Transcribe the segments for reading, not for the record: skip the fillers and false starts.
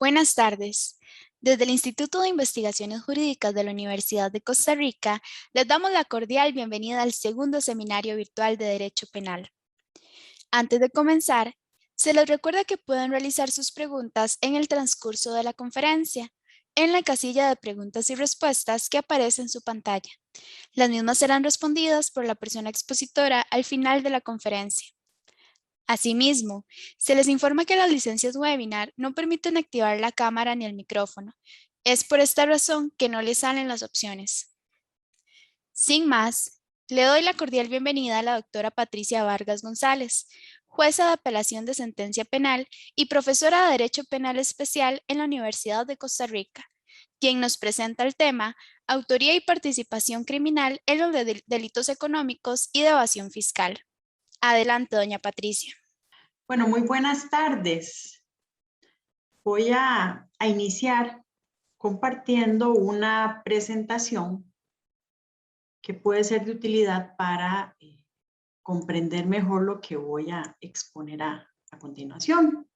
Buenas tardes. Desde el Instituto de Investigaciones Jurídicas de la Universidad de Costa Rica, les damos la cordial bienvenida al segundo seminario virtual de Derecho Penal. Antes de comenzar, se les recuerda que pueden realizar sus preguntas en el transcurso de la conferencia, en la casilla de preguntas y respuestas que aparece en su pantalla. Las mismas serán respondidas por la persona expositora al final de la conferencia. Asimismo, se les informa que las licencias webinar no permiten activar la cámara ni el micrófono. Es por esta razón que no les salen las opciones. Sin más, le doy la cordial bienvenida a la doctora Patricia Vargas González, jueza de apelación de sentencia penal y profesora de Derecho Penal Especial en la Universidad de Costa Rica, quien nos presenta el tema Autoría y participación criminal en los delitos económicos y de evasión fiscal. Adelante, doña Patricia. Bueno, muy buenas tardes. Voy a iniciar compartiendo una presentación que puede ser de utilidad para comprender mejor lo que voy a exponer a continuación.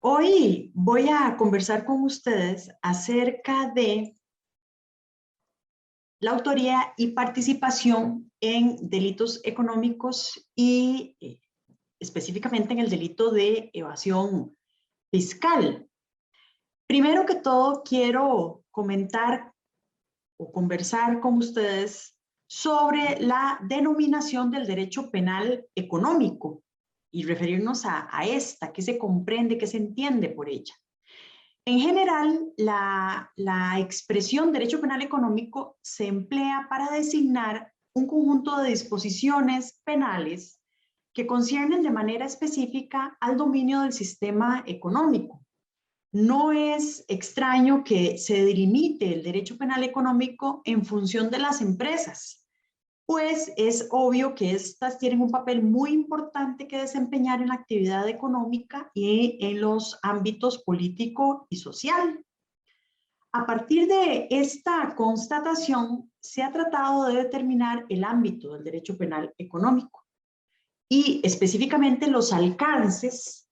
Hoy voy a conversar con ustedes acerca de la autoría y participación en delitos económicos y específicamente en el delito de evasión fiscal. Primero que todo, quiero comentar o conversar con ustedes sobre la denominación del derecho penal económico y referirnos a esta, qué se comprende, qué se entiende por ella. En general, la expresión derecho penal económico se emplea para designar un conjunto de disposiciones penales que conciernen de manera específica al dominio del sistema económico. No es extraño que se delimite el derecho penal económico en función de las empresas, pues es obvio que estas tienen un papel muy importante que desempeñar en la actividad económica y en los ámbitos político y social. A partir de esta constatación, se ha tratado de determinar el ámbito del derecho penal económico y específicamente los alcances,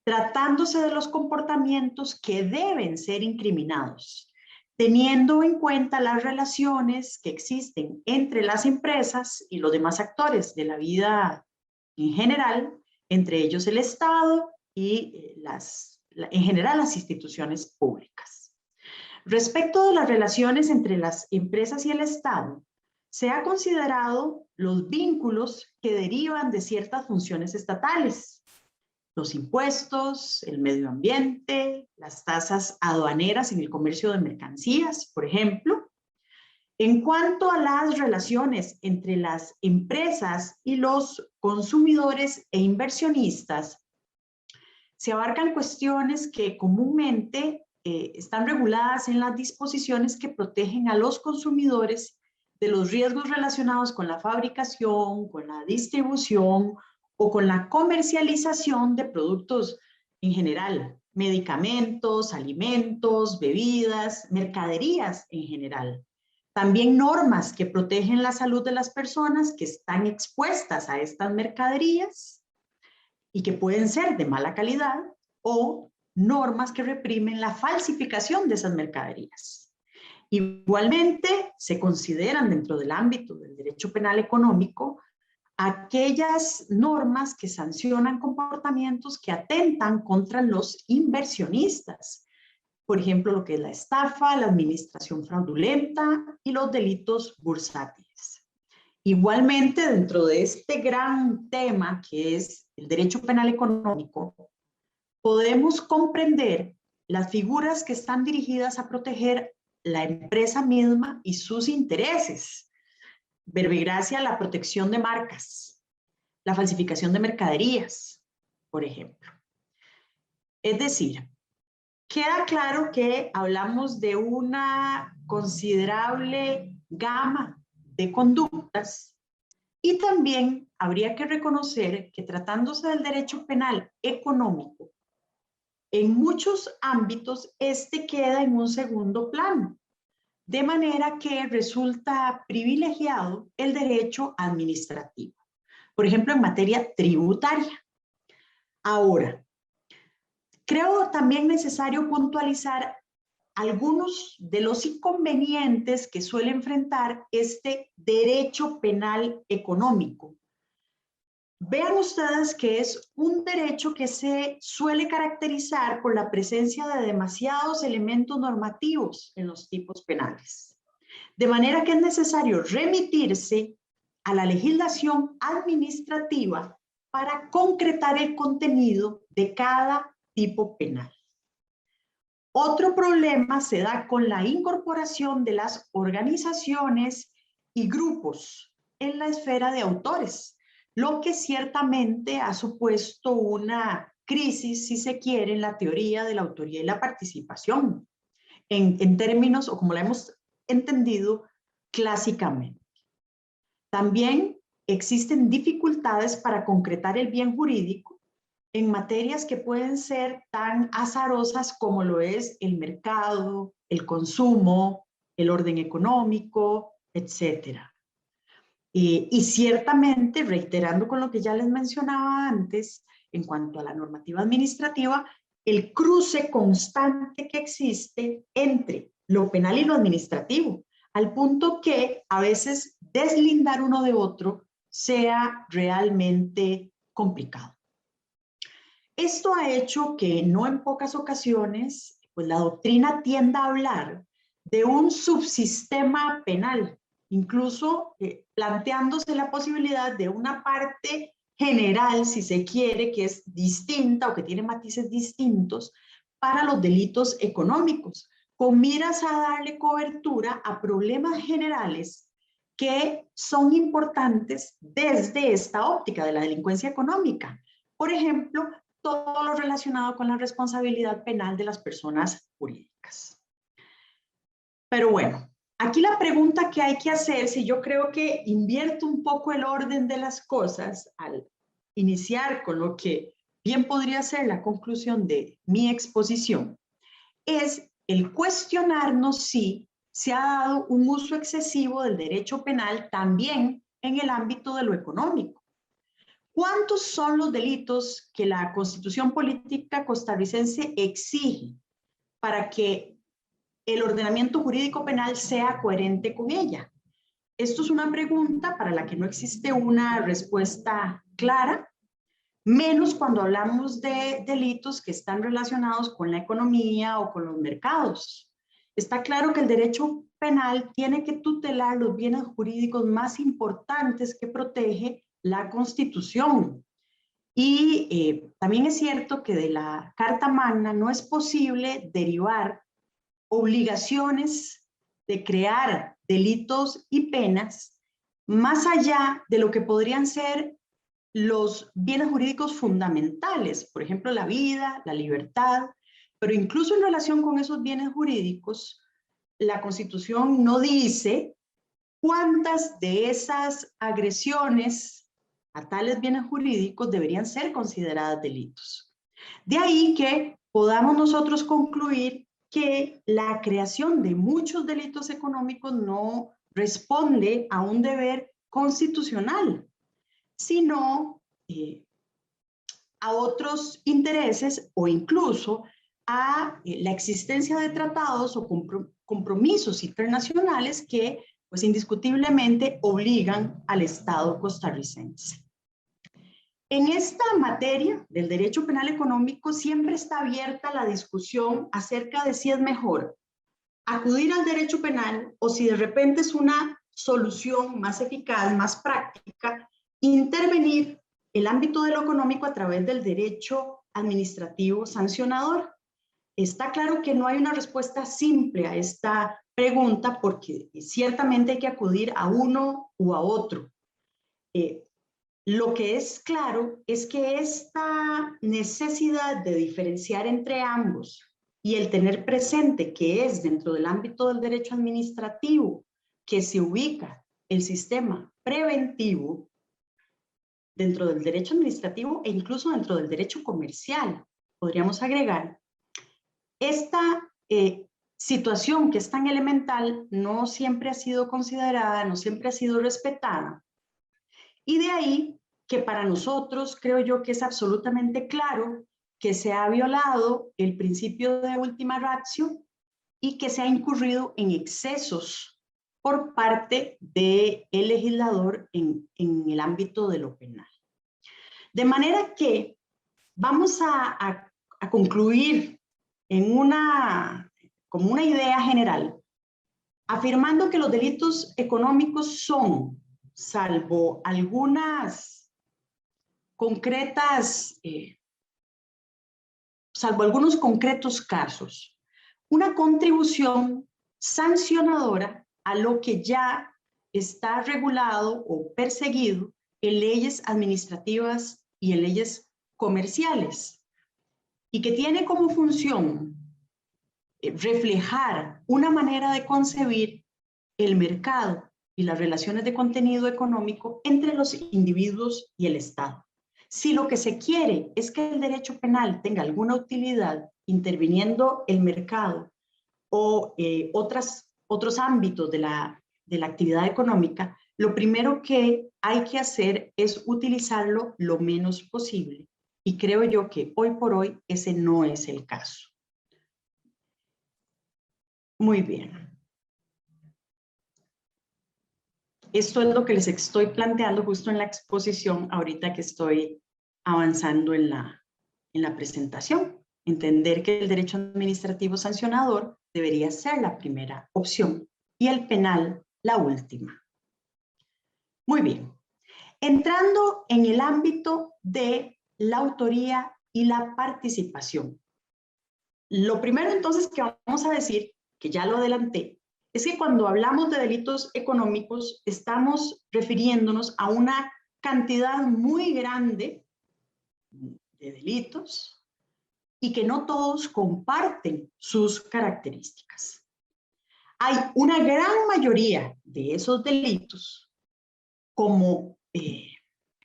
tratándose de los comportamientos que deben ser incriminados, teniendo en cuenta las relaciones que existen entre las empresas y los demás actores de la vida en general, entre ellos el Estado y en general las instituciones públicas. Respecto de las relaciones entre las empresas y el Estado, se ha considerado los vínculos que derivan de ciertas funciones estatales, los impuestos, el medio ambiente, las tasas aduaneras en el comercio de mercancías, por ejemplo. En cuanto a las relaciones entre las empresas y los consumidores e inversionistas, se abarcan cuestiones que comúnmente están reguladas en las disposiciones que protegen a los consumidores de los riesgos relacionados con la fabricación, con la distribución o con la comercialización de productos en general, medicamentos, alimentos, bebidas, mercaderías en general. También normas que protegen la salud de las personas que están expuestas a estas mercaderías y que pueden ser de mala calidad, o normas que reprimen la falsificación de esas mercaderías. Igualmente, se consideran dentro del ámbito del derecho penal económico aquellas normas que sancionan comportamientos que atentan contra los inversionistas. Por ejemplo, lo que es la estafa, la administración fraudulenta y los delitos bursátiles. Igualmente, dentro de este gran tema que es el derecho penal económico, podemos comprender las figuras que están dirigidas a proteger la empresa misma y sus intereses. Verbigracia, la protección de marcas, la falsificación de mercaderías, por ejemplo. Es decir, queda claro que hablamos de una considerable gama de conductas y también habría que reconocer que tratándose del derecho penal económico, en muchos ámbitos este queda en un segundo plano, de manera que resulta privilegiado el derecho administrativo, por ejemplo, en materia tributaria. Ahora, Creo también necesario puntualizar algunos de los inconvenientes que suele enfrentar este derecho penal económico. Vean ustedes que es un derecho que se suele caracterizar por la presencia de demasiados elementos normativos en los tipos penales. De manera que es necesario remitirse a la legislación administrativa para concretar el contenido de cada tipo penal. Otro problema se da con la incorporación de las organizaciones y grupos en la esfera de autores, lo que ciertamente ha supuesto una crisis, si se quiere, en la teoría de la autoría y la participación, en términos, o como la hemos entendido clásicamente. También existen dificultades para concretar el bien jurídico en materias que pueden ser tan azarosas como lo es el mercado, el consumo, el orden económico, etc. Y ciertamente, reiterando con lo que ya les mencionaba antes, en cuanto a la normativa administrativa, el cruce constante que existe entre lo penal y lo administrativo, al punto que a veces deslindar uno de otro sea realmente complicado. Esto ha hecho que no en pocas ocasiones, pues la doctrina tienda a hablar de un subsistema penal, incluso planteándose la posibilidad de una parte general, si se quiere, que es distinta o que tiene matices distintos para los delitos económicos, con miras a darle cobertura a problemas generales que son importantes desde esta óptica de la delincuencia económica. Por ejemplo, todo lo relacionado con la responsabilidad penal de las personas jurídicas. Pero bueno, aquí la pregunta que hay que hacerse, yo creo que invierto un poco el orden de las cosas al iniciar con lo que bien podría ser la conclusión de mi exposición, es el cuestionarnos si se ha dado un uso excesivo del derecho penal también en el ámbito de lo económico. ¿Cuántos son los delitos que la Constitución Política costarricense exige para que el ordenamiento jurídico penal sea coherente con ella? Esto es una pregunta para la que no existe una respuesta clara, menos cuando hablamos de delitos que están relacionados con la economía o con los mercados. Está claro que el derecho penal tiene que tutelar los bienes jurídicos más importantes que protege la Constitución. Y también es cierto que de la Carta Magna no es posible derivar obligaciones de crear delitos y penas más allá de lo que podrían ser los bienes jurídicos fundamentales, por ejemplo, la vida, la libertad, pero incluso en relación con esos bienes jurídicos, la Constitución no dice cuántas de esas agresiones a tales bienes jurídicos deberían ser consideradas delitos. De ahí que podamos nosotros concluir que la creación de muchos delitos económicos no responde a un deber constitucional, sino a otros intereses o incluso a la existencia de tratados o compromisos internacionales que pues indiscutiblemente obligan al Estado costarricense. En esta materia del derecho penal económico siempre está abierta la discusión acerca de si es mejor acudir al derecho penal o si de repente es una solución más eficaz, más práctica, intervenir el ámbito de lo económico a través del derecho administrativo sancionador. Está claro que no hay una respuesta simple a esta pregunta porque ciertamente hay que acudir a uno u a otro. Lo que es claro es que esta necesidad de diferenciar entre ambos y el tener presente que es dentro del ámbito del derecho administrativo que se ubica el sistema preventivo, dentro del derecho administrativo e incluso dentro del derecho comercial, podríamos agregar, esta situación que es tan elemental no siempre ha sido considerada, no siempre ha sido respetada. Y de ahí que para nosotros creo yo que es absolutamente claro que se ha violado el principio de ultima ratio y que se ha incurrido en excesos por parte del legislador en el ámbito de lo penal. De manera que vamos a concluir en como una idea general, afirmando que los delitos económicos son, salvo algunas concretas, salvo algunos concretos casos, una contribución sancionadora a lo que ya está regulado o perseguido en leyes administrativas y en leyes comerciales, y que tiene como función reflejar una manera de concebir el mercado y las relaciones de contenido económico entre los individuos y el Estado. Si lo que se quiere es que el derecho penal tenga alguna utilidad interviniendo el mercado o otros ámbitos de la actividad económica, lo primero que hay que hacer es utilizarlo lo menos posible. Y creo yo que hoy por hoy ese no es el caso. Muy bien. Esto es lo que les estoy planteando justo en la exposición ahorita que estoy avanzando en la presentación. Entender que el derecho administrativo sancionador debería ser la primera opción y el penal la última. Muy bien. Entrando en el ámbito de la autoría y la participación. Lo primero entonces que vamos a decir, que ya lo adelanté, es que cuando hablamos de delitos económicos estamos refiriéndonos a una cantidad muy grande de delitos y que no todos comparten sus características. Hay una gran mayoría de esos delitos, como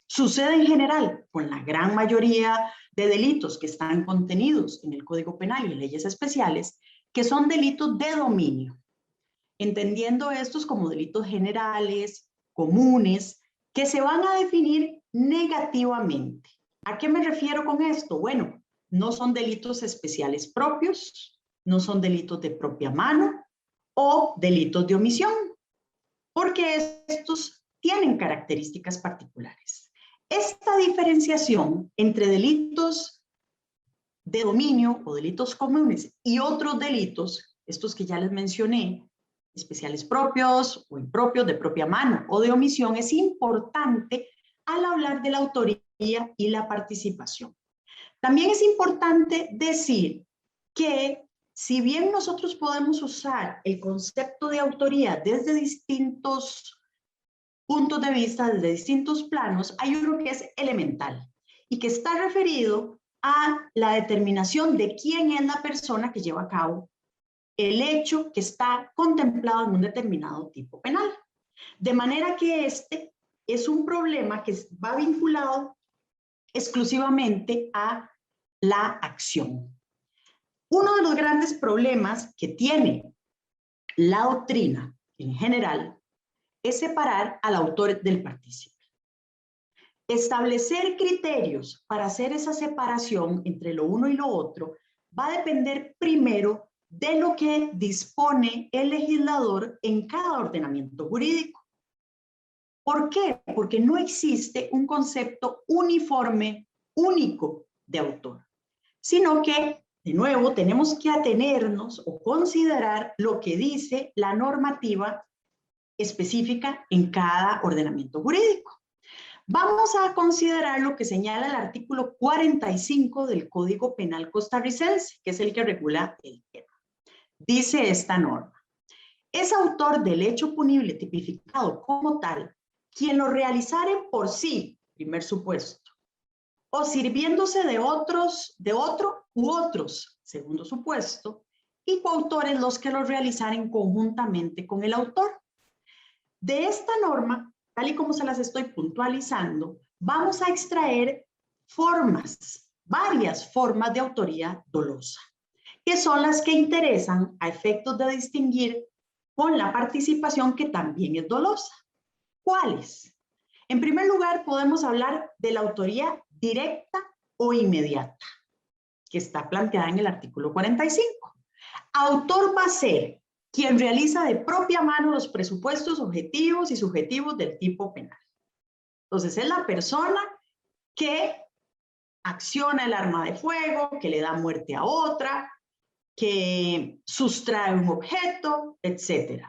sucede en general con la gran mayoría de delitos que están contenidos en el Código Penal y en leyes especiales, que son delitos de dominio, entendiendo estos como delitos generales, comunes, que se van a definir negativamente. ¿A qué me refiero con esto? Bueno, no son delitos especiales propios, no son delitos de propia mano o delitos de omisión, porque estos tienen características particulares. Esta diferenciación entre delitos de dominio o delitos comunes y otros delitos, estos que ya les mencioné, especiales propios o impropios, de propia mano o de omisión, es importante al hablar de la autoría y la participación. También es importante decir que si bien nosotros podemos usar el concepto de autoría desde distintos puntos de vista, desde distintos planos, hay uno que es elemental y que está referido a la determinación de quién es la persona que lleva a cabo el hecho que está contemplado en un determinado tipo penal. De manera que este es un problema que va vinculado exclusivamente a la acción. Uno de los grandes problemas que tiene la doctrina en general es separar al autor del partícipe. Establecer criterios para hacer esa separación entre lo uno y lo otro va a depender primero de lo que dispone el legislador en cada ordenamiento jurídico. ¿Por qué? Porque no existe un concepto uniforme, único de autor, sino que, de nuevo, tenemos que atenernos o considerar lo que dice la normativa específica en cada ordenamiento jurídico. Vamos a considerar lo que señala el artículo 45 del Código Penal costarricense, que es el que regula el tema. Dice esta norma: es autor del hecho punible tipificado como tal quien lo realizare por sí, primer supuesto, o sirviéndose de otro u otros, segundo supuesto, y coautores los que lo realizaren conjuntamente con el autor. De esta norma, tal y como se las estoy puntualizando, vamos a extraer formas, varias formas de autoría dolosa, que son las que interesan a efectos de distinguir con la participación, que también es dolosa. ¿Cuáles? En primer lugar, podemos hablar de la autoría directa o inmediata. que está planteada en el artículo 45. Autor va a ser quien realiza de propia mano los presupuestos objetivos y subjetivos del tipo penal. Entonces, es la persona que acciona el arma de fuego, que le da muerte a otra, que sustrae un objeto, etc.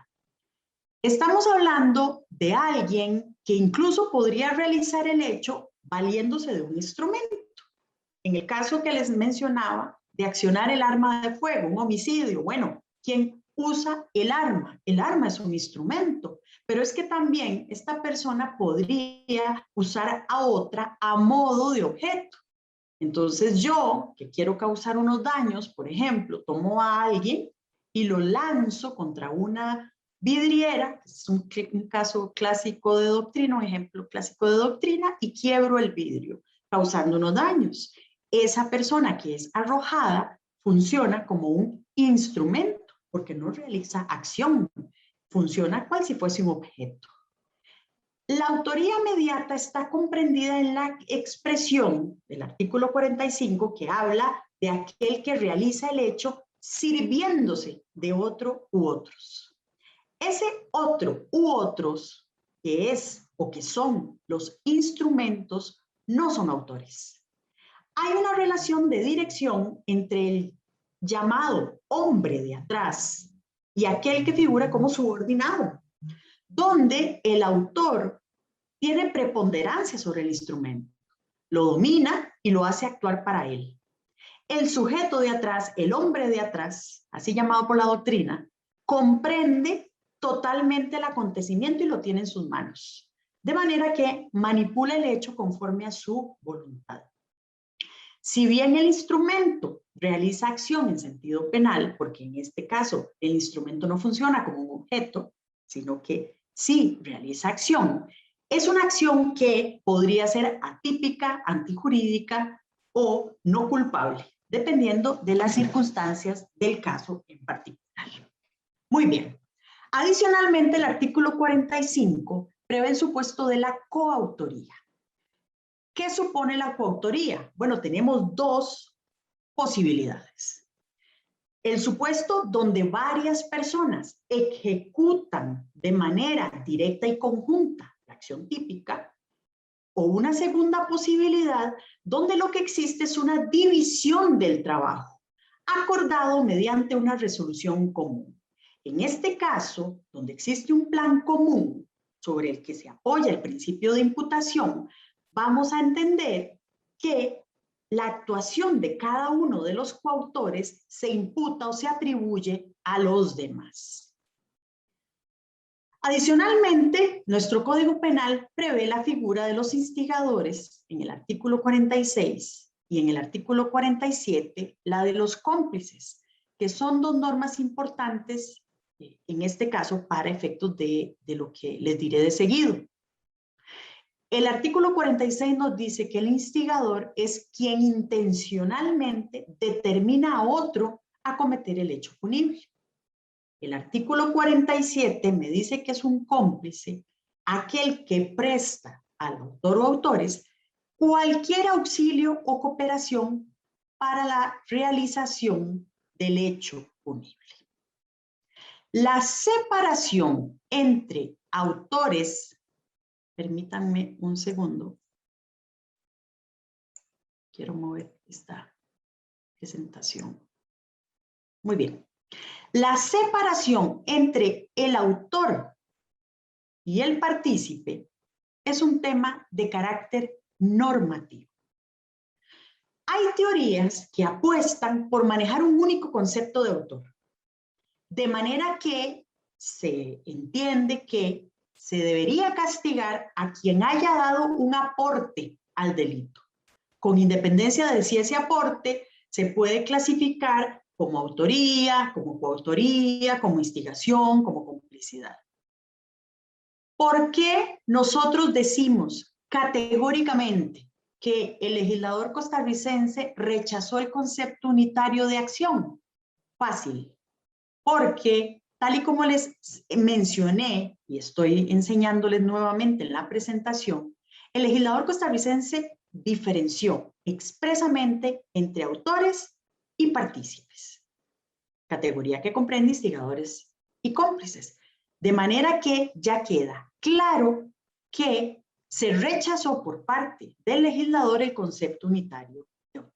Estamos hablando de alguien que incluso podría realizar el hecho valiéndose de un instrumento. En el caso que les mencionaba, de accionar el arma de fuego, un homicidio, bueno, ¿quién usa el arma? El arma es un instrumento, pero es que también esta persona podría usar a otra a modo de objeto. Entonces yo, que quiero causar unos daños, por ejemplo, tomo a alguien y lo lanzo contra una vidriera, es un caso clásico de doctrina, un ejemplo clásico de doctrina, y quiebro el vidrio, causando unos daños. Esa persona que es arrojada funciona como un instrumento, porque no realiza acción, funciona cual si fuese un objeto. La autoría mediata está comprendida en la expresión del artículo 45 que habla de aquel que realiza el hecho sirviéndose de otro u otros. Ese otro u otros que es o que son los instrumentos no son autores. Hay una relación de dirección entre el llamado hombre de atrás y aquel que figura como subordinado, donde el autor tiene preponderancia sobre el instrumento, lo domina y lo hace actuar para él. El sujeto de atrás, el hombre de atrás, así llamado por la doctrina, comprende totalmente el acontecimiento y lo tiene en sus manos, de manera que manipula el hecho conforme a su voluntad. Si bien el instrumento realiza acción en sentido penal, porque en este caso el instrumento no funciona como un objeto, sino que sí realiza acción, es una acción que podría ser atípica, antijurídica o no culpable, dependiendo de las circunstancias del caso en particular. Muy bien. Adicionalmente, el artículo 45 prevé el supuesto de la coautoría. ¿Qué supone la coautoría? Bueno, tenemos dos posibilidades. El supuesto donde varias personas ejecutan de manera directa y conjunta la acción típica, o una segunda posibilidad donde lo que existe es una división del trabajo, acordado mediante una resolución común. En este caso, donde existe un plan común sobre el que se apoya el principio de imputación, vamos a entender que la actuación de cada uno de los coautores se imputa o se atribuye a los demás. Adicionalmente, nuestro Código Penal prevé la figura de los instigadores en el artículo 46 y en el artículo 47 la de los cómplices, que son dos normas importantes en este caso para efectos de lo que les diré de seguido. El artículo 46 nos dice que el instigador es quien intencionalmente determina a otro a cometer el hecho punible. El artículo 47 me dice que es un cómplice aquel que presta al autor o autores cualquier auxilio o cooperación para la realización del hecho punible. La separación entre autores, permítanme un segundo, quiero mover esta presentación. Muy bien. La separación entre el autor y el partícipe es un tema de carácter normativo. Hay teorías que apuestan por manejar un único concepto de autor, de manera que se entiende que se debería castigar a quien haya dado un aporte al delito, con independencia de si ese aporte se puede clasificar como autoría, como coautoría, como instigación, como complicidad. ¿Por qué nosotros decimos categóricamente que el legislador costarricense rechazó el concepto unitario de acción? Fácil, porque tal y como les mencioné, y estoy enseñándoles nuevamente en la presentación, el legislador costarricense diferenció expresamente entre autores y partícipes, categoría que comprende instigadores y cómplices, de manera que ya queda claro que se rechazó por parte del legislador el concepto unitario de autor.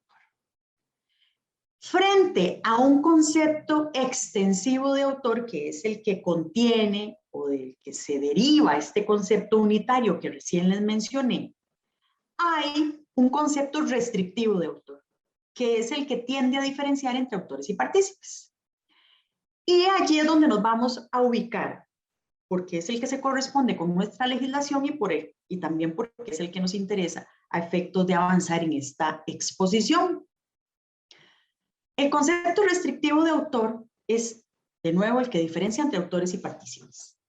Frente a un concepto extensivo de autor, que es el que contiene o del que se deriva este concepto unitario que recién les mencioné, hay un concepto restrictivo de autor, que es el que tiende a diferenciar entre autores y partícipes. Y allí es donde nos vamos a ubicar, porque es el que se corresponde con nuestra legislación y también porque es el que nos interesa a efectos de avanzar en esta exposición. El concepto restrictivo de autor es, de nuevo, el que diferencia entre autores y partícipes.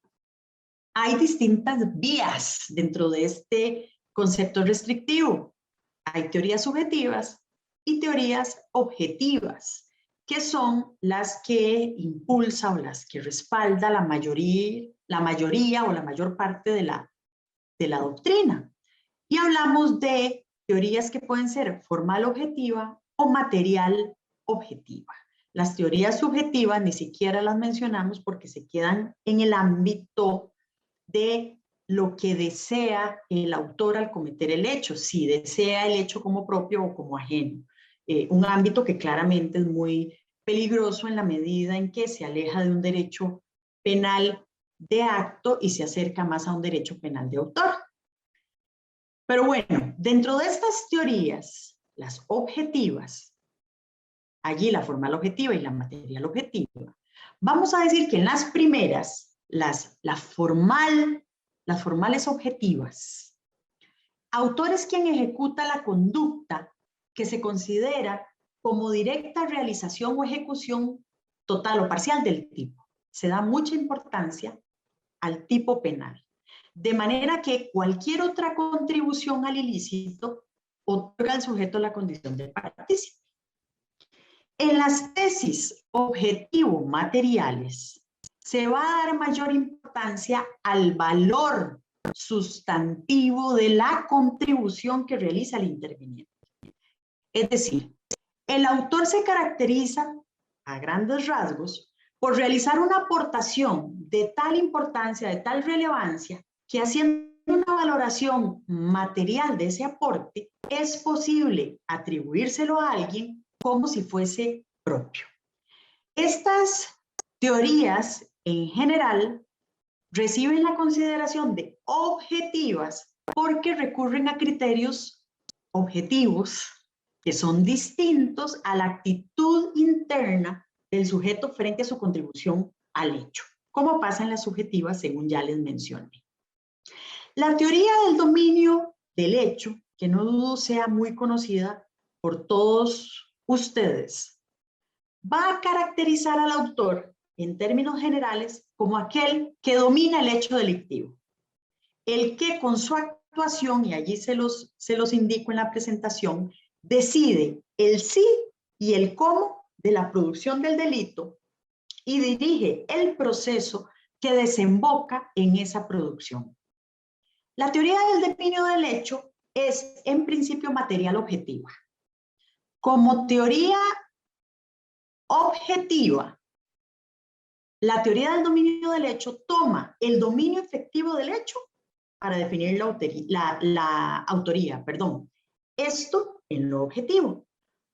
Hay distintas vías dentro de este concepto restrictivo. Hay teorías subjetivas y teorías objetivas, que son las que impulsa o las que respalda la mayoría o la mayor parte de la doctrina. Y hablamos de teorías que pueden ser formal objetiva o material objetiva. Las teorías subjetivas ni siquiera las mencionamos porque se quedan en el ámbito de lo que desea el autor al cometer el hecho, si desea el hecho como propio o como ajeno. Un ámbito que claramente es muy peligroso en la medida en que se aleja de un derecho penal de acto y se acerca más a un derecho penal de autor. Pero bueno, dentro de estas teorías, las objetivas, allí la formal objetiva y la material objetiva, vamos a decir que en las primeras, las formales objetivas, autor es quien ejecuta la conducta que se considera como directa realización o ejecución total o parcial del tipo. Se da mucha importancia al tipo penal, de manera que cualquier otra contribución al ilícito otorga al sujeto la condición de partícipe. En las tesis objetivo-materiales se va a dar mayor importancia al valor sustantivo de la contribución que realiza el interviniente. Es decir, el autor se caracteriza, a grandes rasgos, por realizar una aportación de tal importancia, de tal relevancia, que haciendo una valoración material de ese aporte, es posible atribuírselo a alguien como si fuese propio. Estas teorías, en general, reciben la consideración de objetivas porque recurren a criterios objetivos que son distintos a la actitud interna del sujeto frente a su contribución al hecho, como pasa en las subjetivas, según ya les mencioné. La teoría del dominio del hecho, que no dudo sea muy conocida por todos ustedes, va a caracterizar al autor, en términos generales, como aquel que domina el hecho delictivo, el que con su actuación, y allí se los indico en la presentación, decide el sí y el cómo de la producción del delito y dirige el proceso que desemboca en esa producción. La teoría del dominio del hecho es, en principio, material objetiva. Como teoría objetiva, la teoría del dominio del hecho toma el dominio efectivo del hecho para definir la autoría. Esto en lo objetivo.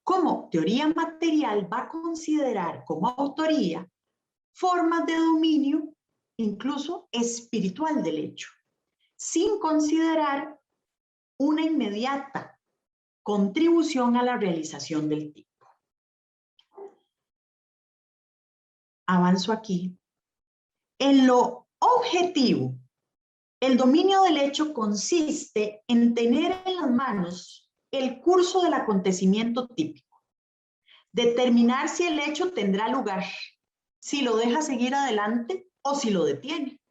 Como teoría material va a considerar como autoría formas de dominio, incluso espiritual del hecho, sin considerar una inmediata contribución a la realización del tipo. Avanzo aquí. En lo objetivo, el dominio del hecho consiste en tener en las manos el curso del acontecimiento típico, determinar si el hecho tendrá lugar, si lo deja seguir adelante o si lo detiene.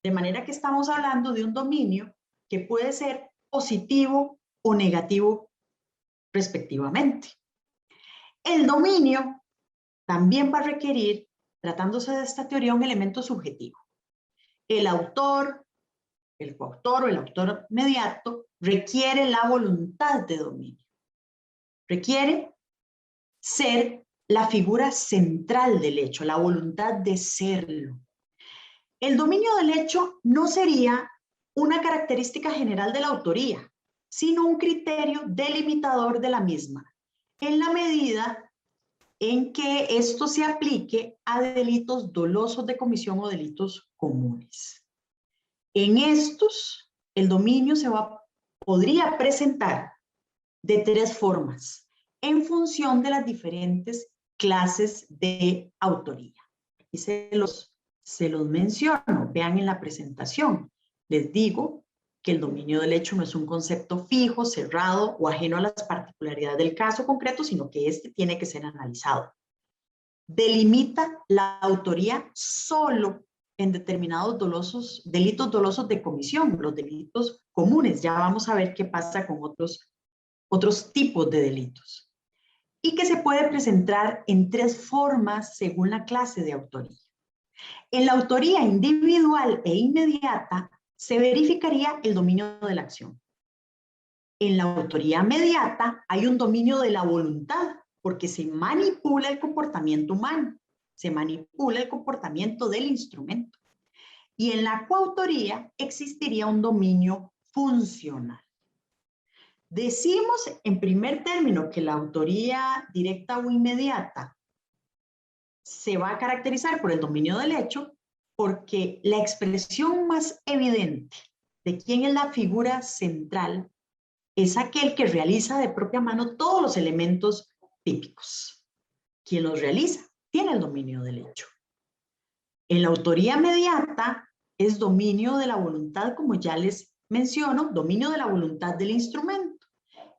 De manera que estamos hablando de un dominio que puede ser positivo o negativo respectivamente. El dominio también va a requerir, tratándose de esta teoría, un elemento subjetivo. El autor el coautor o el autor mediato, requiere la voluntad de dominio. Requiere ser la figura central del hecho, la voluntad de serlo. El dominio del hecho no sería una característica general de la autoría, sino un criterio delimitador de la misma, en la medida en que esto se aplique a delitos dolosos de comisión o delitos comunes. En estos, el dominio podría presentar de tres formas, en función de las diferentes clases de autoría. Aquí se los menciono, vean en la presentación. Les digo que el dominio del hecho no es un concepto fijo, cerrado o ajeno a las particularidades del caso concreto, sino que este tiene que ser analizado. Delimita la autoría solo en determinados delitos dolosos de comisión, los delitos comunes. Ya vamos a ver qué pasa con otros tipos de delitos. Y que se puede presentar en tres formas según la clase de autoría. En la autoría individual e inmediata se verificaría el dominio de la acción. En la autoría mediata hay un dominio de la voluntad, porque se manipula el comportamiento humano, se manipula el comportamiento del instrumento. Y en la coautoría existiría un dominio funcional. Decimos en primer término que la autoría directa o inmediata se va a caracterizar por el dominio del hecho, porque la expresión más evidente de quién es la figura central es aquel que realiza de propia mano todos los elementos típicos. Quien los realiza tiene el dominio del hecho. En la autoría mediata es dominio de la voluntad, como ya les menciono, dominio de la voluntad del instrumento.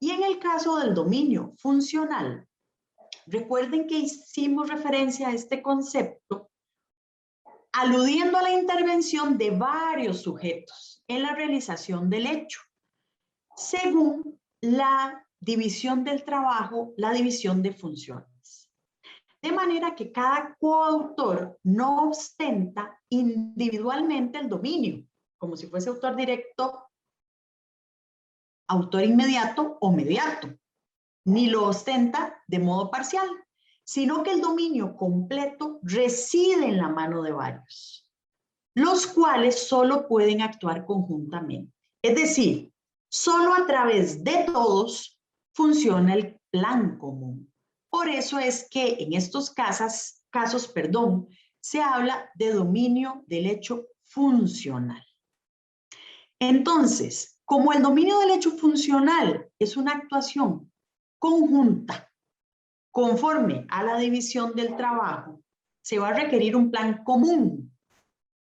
Y en el caso del dominio funcional, recuerden que hicimos referencia a este concepto aludiendo a la intervención de varios sujetos en la realización del hecho, según la división del trabajo, la división de funciones. De manera que cada coautor no ostenta individualmente el dominio, como si fuese autor directo, autor inmediato o mediato, ni lo ostenta de modo parcial, sino que el dominio completo reside en la mano de varios, los cuales solo pueden actuar conjuntamente. Es decir, solo a través de todos funciona el plan común. Por eso es que en estos casos, se habla de dominio del hecho funcional. Entonces, como el dominio del hecho funcional es una actuación conjunta, conforme a la división del trabajo, se va a requerir un plan común,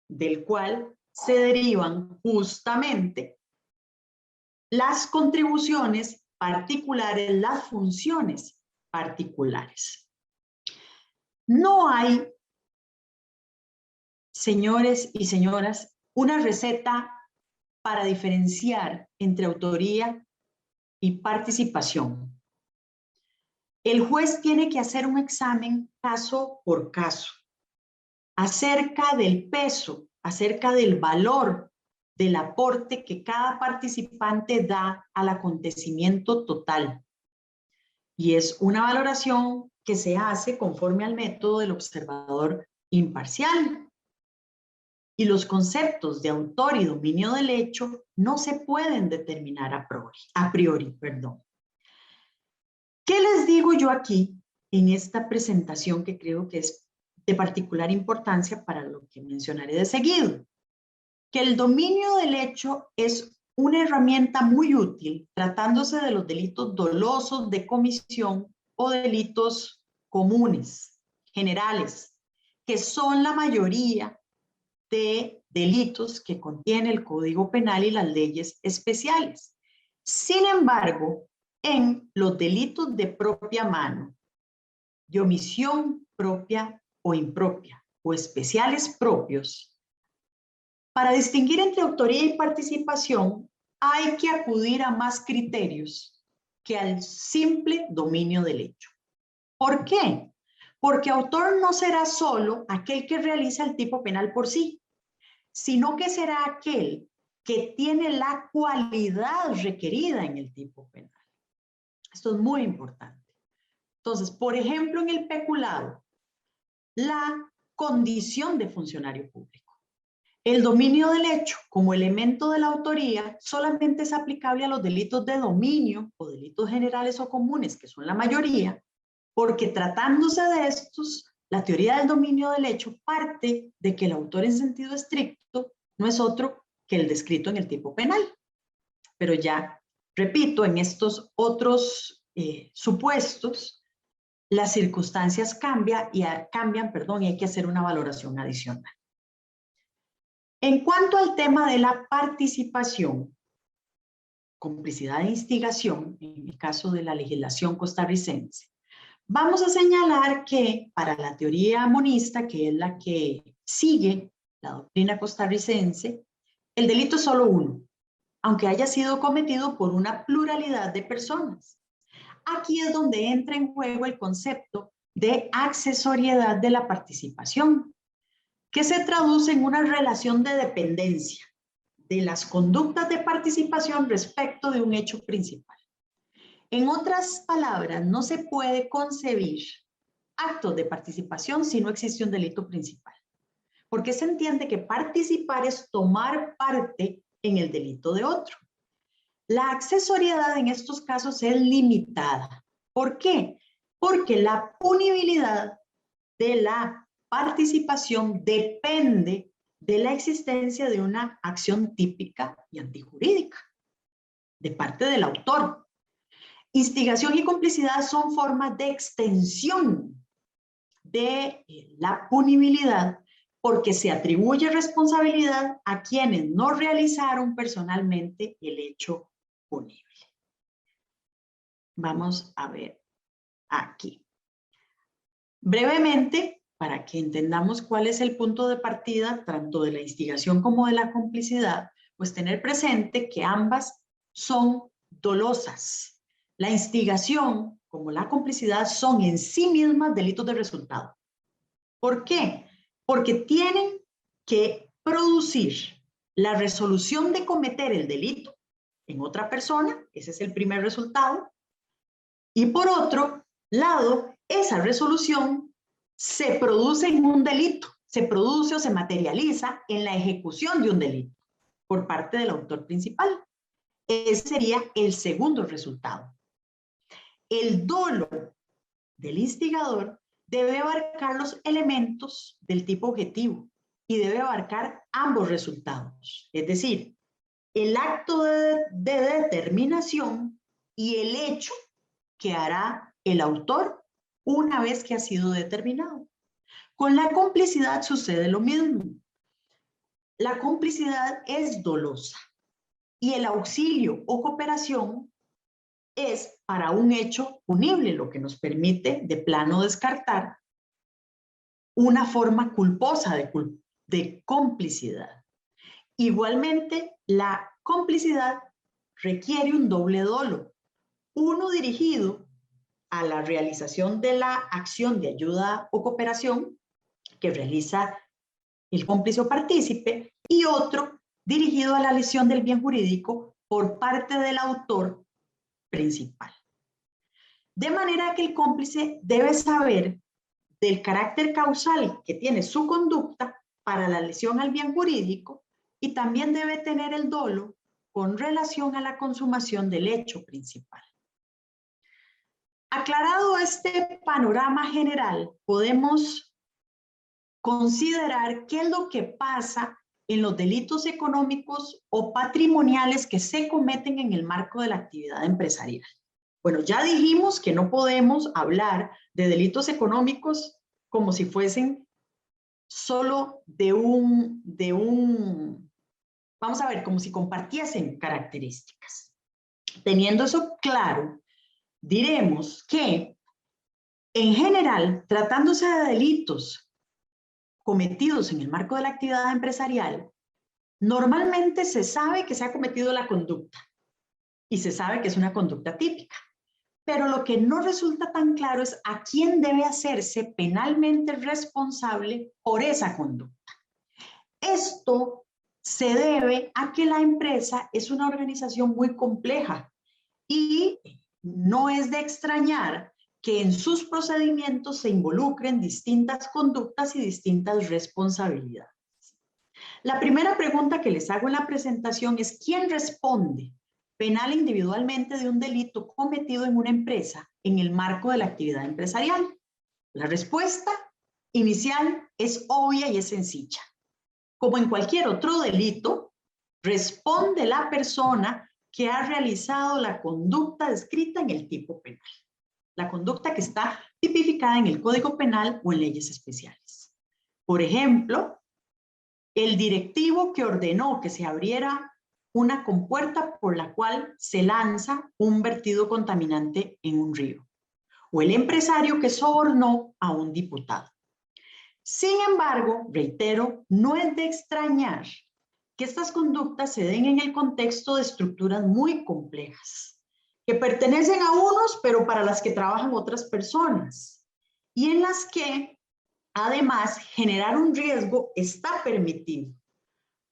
del cual se derivan justamente las contribuciones particulares, las funciones particulares. No hay, señores y señoras, una receta para diferenciar entre autoría y participación. El juez tiene que hacer un examen caso por caso acerca del peso, acerca del valor del aporte que cada participante da al acontecimiento total. Y es una valoración que se hace conforme al método del observador imparcial. Y los conceptos de autor y dominio del hecho no se pueden determinar a priori. ¿Qué les digo yo aquí en esta presentación que creo que es de particular importancia para lo que mencionaré de seguido? Que el dominio del hecho es una herramienta muy útil tratándose de los delitos dolosos de comisión o delitos comunes, generales, que son la mayoría de delitos que contiene el Código Penal y las leyes especiales. Sin embargo, en los delitos de propia mano, de omisión propia o impropia, o especiales propios, para distinguir entre autoría y participación, hay que acudir a más criterios que al simple dominio del hecho. ¿Por qué? Porque autor no será solo aquel que realiza el tipo penal por sí, sino que será aquel que tiene la cualidad requerida en el tipo penal. Esto es muy importante. Entonces, por ejemplo, en el peculado, la condición de funcionario público. El dominio del hecho como elemento de la autoría solamente es aplicable a los delitos de dominio o delitos generales o comunes, que son la mayoría, porque tratándose de estos, la teoría del dominio del hecho parte de que el autor en sentido estricto no es otro que el descrito en el tipo penal. Pero ya, repito, en estos otros supuestos, las circunstancias cambian y hay que hacer una valoración adicional. En cuanto al tema de la participación, complicidad e instigación, en el caso de la legislación costarricense, vamos a señalar que para la teoría monista, que es la que sigue la doctrina costarricense, el delito es solo uno, aunque haya sido cometido por una pluralidad de personas. Aquí es donde entra en juego el concepto de accesoriedad de la participación, que se traduce en una relación de dependencia de las conductas de participación respecto de un hecho principal. En otras palabras, no se puede concebir actos de participación si no existe un delito principal, porque se entiende que participar es tomar parte en el delito de otro. La accesoriedad en estos casos es limitada. ¿Por qué? Porque la punibilidad de la participación depende de la existencia de una acción típica y antijurídica de parte del autor. Instigación y complicidad son formas de extensión de la punibilidad porque se atribuye responsabilidad a quienes no realizaron personalmente el hecho punible. Vamos a ver aquí. Brevemente, para que entendamos cuál es el punto de partida, tanto de la instigación como de la complicidad, pues tener presente que ambas son dolosas. La instigación, como la complicidad, son en sí mismas delitos de resultado. ¿Por qué? Porque tienen que producir la resolución de cometer el delito en otra persona, ese es el primer resultado, y por otro lado, esa resolución se produce en un delito, se produce o se materializa en la ejecución de un delito por parte del autor principal. Ese sería el segundo resultado. El dolo del instigador debe abarcar los elementos del tipo objetivo y debe abarcar ambos resultados, es decir, el acto de determinación y el hecho que hará el autor una vez que ha sido determinado. Con la complicidad sucede lo mismo. La complicidad es dolosa y el auxilio o cooperación es para un hecho punible, lo que nos permite de plano descartar una forma culposa de complicidad. Igualmente, la complicidad requiere un doble dolo, uno dirigido a la realización de la acción de ayuda o cooperación que realiza el cómplice o partícipe y otro dirigido a la lesión del bien jurídico por parte del autor principal. De manera que el cómplice debe saber del carácter causal que tiene su conducta para la lesión al bien jurídico y también debe tener el dolo con relación a la consumación del hecho principal. Aclarado este panorama general, podemos considerar qué es lo que pasa en los delitos económicos o patrimoniales que se cometen en el marco de la actividad empresarial. Bueno, ya dijimos que no podemos hablar de delitos económicos como si fuesen solo vamos a ver, como si compartiesen características. Teniendo eso claro, diremos que, en general, tratándose de delitos cometidos en el marco de la actividad empresarial, normalmente se sabe que se ha cometido la conducta y se sabe que es una conducta típica. Pero lo que no resulta tan claro es a quién debe hacerse penalmente responsable por esa conducta. Esto se debe a que la empresa es una organización muy compleja y no es de extrañar que en sus procedimientos se involucren distintas conductas y distintas responsabilidades. La primera pregunta que les hago en la presentación es: ¿quién responde penal e individualmente de un delito cometido en una empresa en el marco de la actividad empresarial? La respuesta inicial es obvia y es sencilla. Como en cualquier otro delito, responde la persona que ha realizado la conducta descrita en el tipo penal, la conducta que está tipificada en el Código Penal o en leyes especiales. Por ejemplo, el directivo que ordenó que se abriera una compuerta por la cual se lanza un vertido contaminante en un río, o el empresario que sobornó a un diputado. Sin embargo, reitero, no es de extrañar que estas conductas se den en el contexto de estructuras muy complejas, que pertenecen a unos, pero para las que trabajan otras personas, y en las que, además, generar un riesgo está permitido.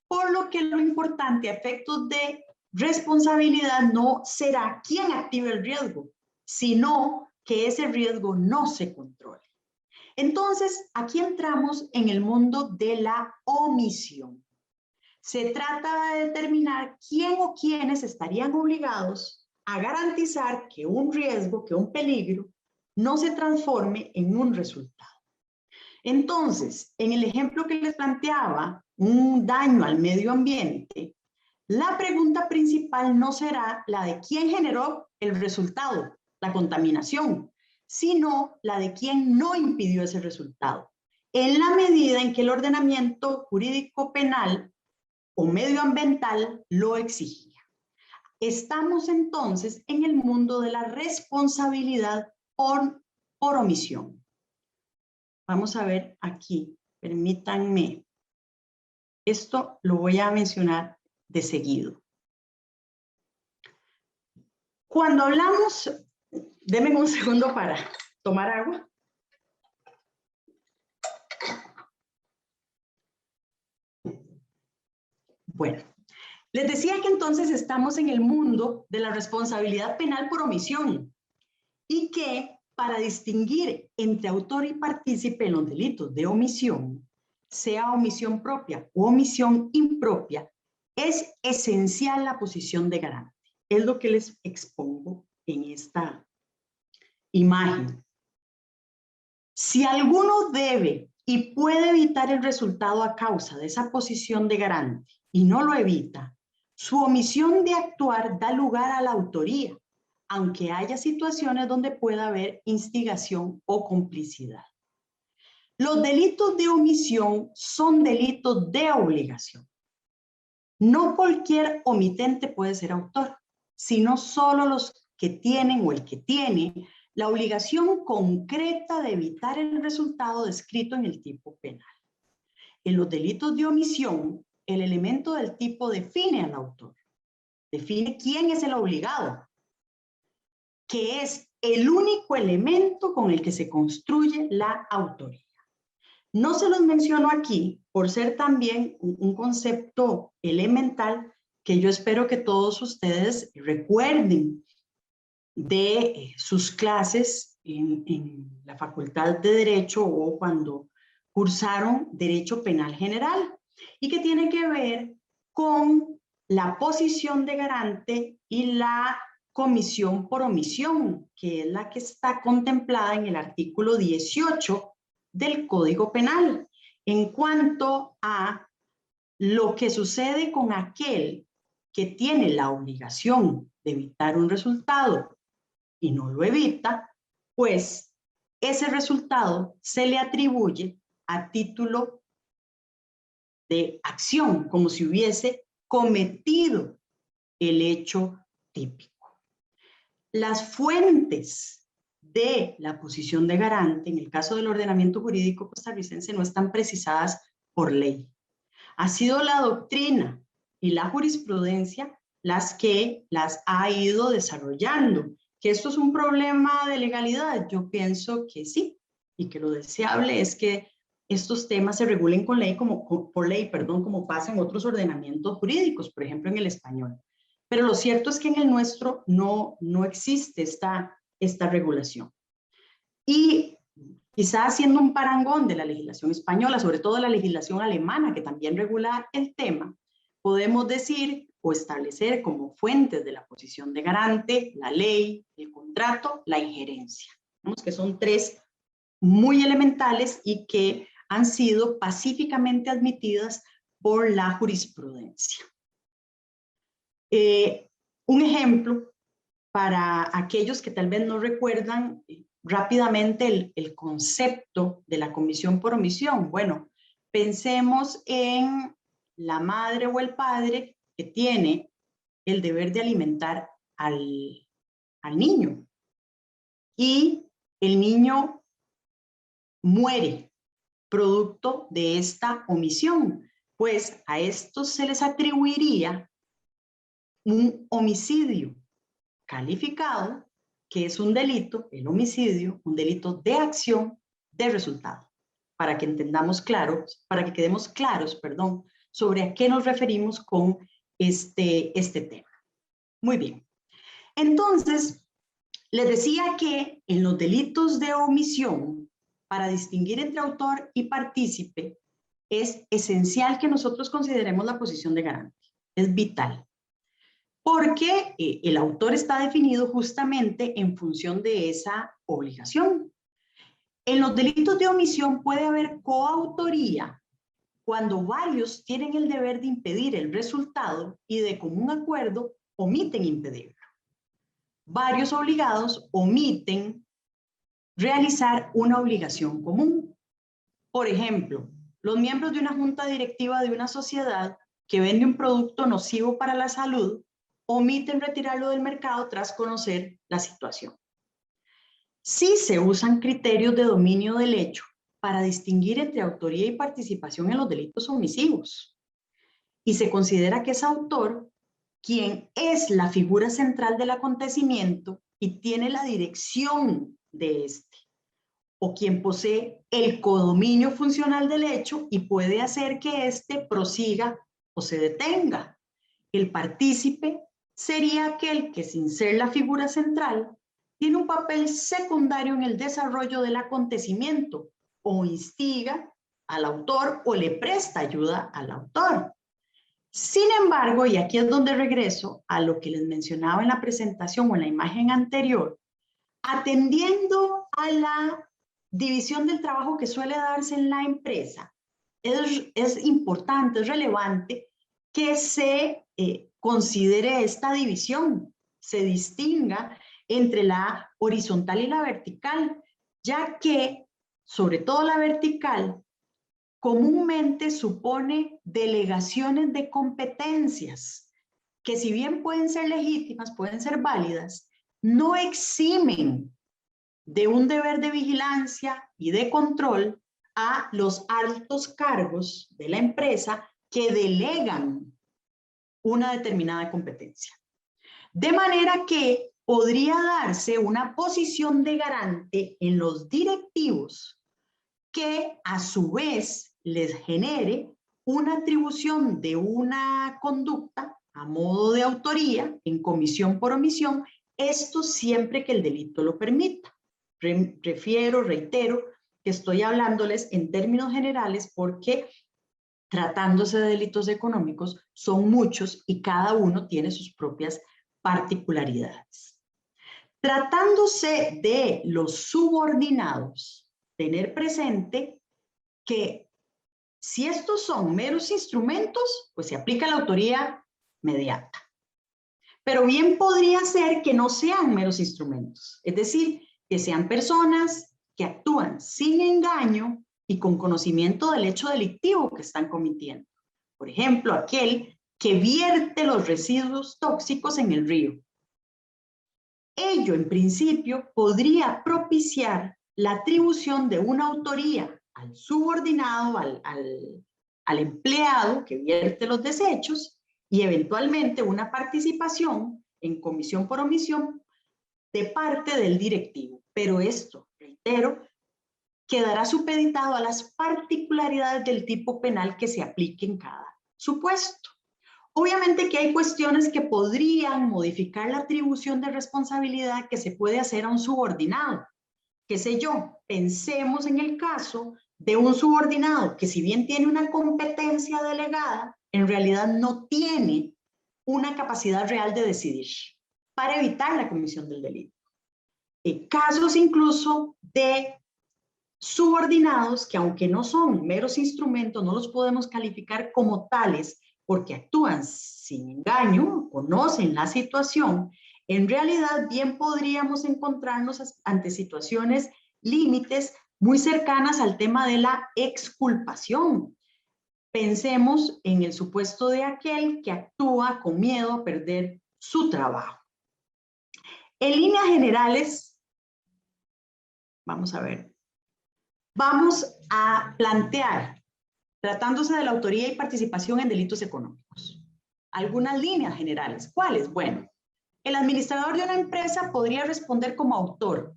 Por lo que lo importante a efectos de responsabilidad no será quién active el riesgo, sino que ese riesgo no se controle. Entonces, aquí entramos en el mundo de la omisión. Se trata de determinar quién o quiénes estarían obligados a garantizar que un riesgo, que un peligro, no se transforme en un resultado. Entonces, en el ejemplo que les planteaba, un daño al medio ambiente, la pregunta principal no será la de quién generó el resultado, la contaminación, sino la de quién no impidió ese resultado, en la medida en que el ordenamiento jurídico penal o medioambiental lo exigía. Estamos entonces en el mundo de la responsabilidad por omisión. Vamos a ver aquí, permítanme. Esto lo voy a mencionar de seguido. Cuando hablamos, denme un segundo para tomar agua. Bueno, les decía que entonces estamos en el mundo de la responsabilidad penal por omisión y que para distinguir entre autor y partícipe en los delitos de omisión, sea omisión propia o omisión impropia, es esencial la posición de garante. Es lo que les expongo en esta imagen. Si alguno debe y puede evitar el resultado a causa de esa posición de garante y no lo evita, su omisión de actuar da lugar a la autoría, aunque haya situaciones donde pueda haber instigación o complicidad. Los delitos de omisión son delitos de obligación. No cualquier omitente puede ser autor, sino solo los que tienen o el que tiene la obligación concreta de evitar el resultado descrito en el tipo penal. En los delitos de omisión, el elemento del tipo define al autor, define quién es el obligado, que es el único elemento con el que se construye la autoría. No se los menciono aquí por ser también un concepto elemental que yo espero que todos ustedes recuerden de sus clases en la Facultad de Derecho o cuando cursaron Derecho Penal General, y que tiene que ver con la posición de garante y la comisión por omisión, que es la que está contemplada en el artículo 18 del Código Penal, en cuanto a lo que sucede con aquel que tiene la obligación de evitar un resultado y no lo evita, pues ese resultado se le atribuye a título de acción, como si hubiese cometido el hecho típico. Las fuentes de la posición de garante, en el caso del ordenamiento jurídico costarricense, no están precisadas por ley. Ha sido la doctrina y la jurisprudencia las que las ha ido desarrollando. ¿Que esto es un problema de legalidad? Yo pienso que sí, y que lo deseable es que estos temas se regulen con ley por ley, como pasa en otros ordenamientos jurídicos, por ejemplo en el español. Pero lo cierto es que en el nuestro no existe esta regulación. Y quizás haciendo un parangón de la legislación española, sobre todo la legislación alemana, que también regula el tema, podemos decir o establecer como fuentes de la posición de garante la ley, el contrato, la injerencia. Vemos que son tres muy elementales y que han sido pacíficamente admitidas por la jurisprudencia. Un ejemplo para aquellos que tal vez no recuerdan rápidamente el concepto de la comisión por omisión. Bueno, pensemos en la madre o el padre que tiene el deber de alimentar al niño y el niño muere producto de esta omisión, pues a estos se les atribuiría un homicidio calificado, que es un delito, el homicidio, un delito de acción de resultado, para que entendamos claros, para que quedemos claros, perdón, sobre a qué nos referimos con este tema. Muy bien. Entonces, les decía que en los delitos de omisión, para distinguir entre autor y partícipe, es esencial que nosotros consideremos la posición de garante. Es vital. Porque el autor está definido justamente en función de esa obligación. En los delitos de omisión puede haber coautoría cuando varios tienen el deber de impedir el resultado y de común acuerdo omiten impedirlo. Varios obligados omiten realizar una obligación común. Por ejemplo, los miembros de una junta directiva de una sociedad que vende un producto nocivo para la salud omiten retirarlo del mercado tras conocer la situación. Sí se usan criterios de dominio del hecho para distinguir entre autoría y participación en los delitos omisivos. Y se considera que es autor quien es la figura central del acontecimiento y tiene la dirección de este, o quien posee el codominio funcional del hecho y puede hacer que éste prosiga o se detenga. El partícipe sería aquel que, sin ser la figura central, tiene un papel secundario en el desarrollo del acontecimiento o instiga al autor o le presta ayuda al autor. Sin embargo, y aquí es donde regreso a lo que les mencionaba en la presentación o en la imagen anterior, atendiendo a la división del trabajo que suele darse en la empresa, es importante, es relevante que se considere esta división, se distinga entre la horizontal y la vertical, ya que, sobre todo la vertical, comúnmente supone delegaciones de competencias, que si bien pueden ser legítimas, pueden ser válidas, no eximen de un deber de vigilancia y de control a los altos cargos de la empresa que delegan una determinada competencia. De manera que podría darse una posición de garante en los directivos que a su vez les genere una atribución de una conducta a modo de autoría en comisión por omisión, esto siempre que el delito lo permita. Reitero que estoy hablándoles en términos generales porque tratándose de delitos económicos son muchos y cada uno tiene sus propias particularidades. Tratándose de los subordinados, tener presente que si estos son meros instrumentos, pues se aplica la autoría mediata. Pero bien podría ser que no sean meros instrumentos, es decir, que sean personas que actúan sin engaño y con conocimiento del hecho delictivo que están cometiendo. Por ejemplo, aquel que vierte los residuos tóxicos en el río. Ello, en principio, podría propiciar la atribución de una autoría al subordinado, al empleado que vierte los desechos y eventualmente una participación en comisión por omisión de parte del directivo. Pero esto, reitero, quedará supeditado a las particularidades del tipo penal que se aplique en cada supuesto. Obviamente que hay cuestiones que podrían modificar la atribución de responsabilidad que se puede hacer a un subordinado. Qué sé yo, pensemos en el caso de un subordinado que si bien tiene una competencia delegada, en realidad no tiene una capacidad real de decidir para evitar la comisión del delito. Casos incluso de subordinados que aunque no son meros instrumentos, no los podemos calificar como tales porque actúan sin engaño, conocen la situación, en realidad bien podríamos encontrarnos ante situaciones límites muy cercanas al tema de la exculpación. Pensemos en el supuesto de aquel que actúa con miedo a perder su trabajo. En líneas generales, vamos a ver, vamos a plantear, tratándose de la autoría y participación en delitos económicos, algunas líneas generales. ¿Cuáles? Bueno, el administrador de una empresa podría responder como autor.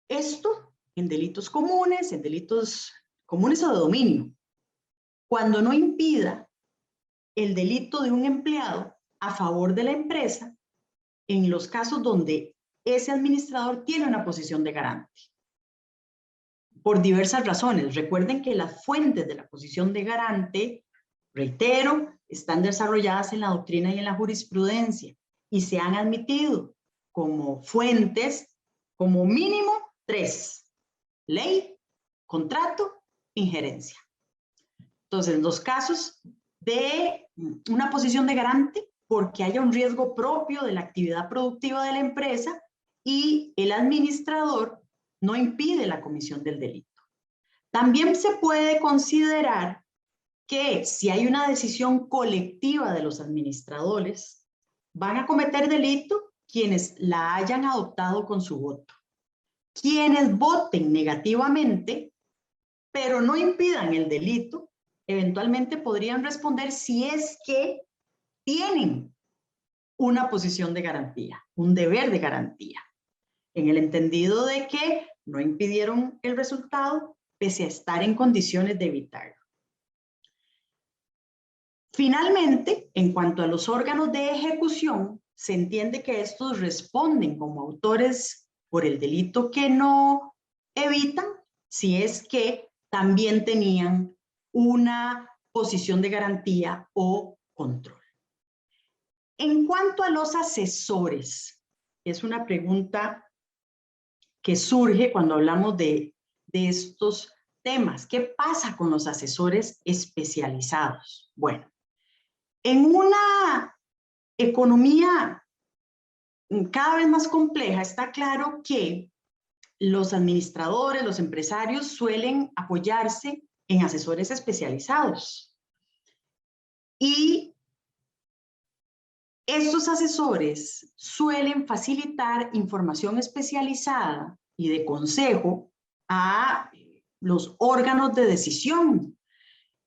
Esto en delitos comunes o de dominio, cuando no impida el delito de un empleado a favor de la empresa en los casos donde ese administrador tiene una posición de garante. Por diversas razones. Recuerden que las fuentes de la posición de garante, reitero, están desarrolladas en la doctrina y en la jurisprudencia y se han admitido como fuentes, como mínimo 3: ley, contrato, injerencia. Entonces, los casos de una posición de garante, porque haya un riesgo propio de la actividad productiva de la empresa y el administrador no impide la comisión del delito. También se puede considerar que si hay una decisión colectiva de los administradores, van a cometer delito quienes la hayan adoptado con su voto. Quienes voten negativamente, pero no impidan el delito, eventualmente podrían responder si es que tienen una posición de garantía, un deber de garantía, en el entendido de que no impidieron el resultado pese a estar en condiciones de evitarlo. Finalmente, en cuanto a los órganos de ejecución, se entiende que estos responden como autores por el delito que no evitan, si es que también tenían una posición de garantía o control. En cuanto a los asesores, es una pregunta que surge cuando hablamos de estos temas. ¿Qué pasa con los asesores especializados? Bueno, en una economía cada vez más compleja, está claro que los administradores, los empresarios suelen apoyarse en asesores especializados. Y estos asesores suelen facilitar información especializada y de consejo a los órganos de decisión.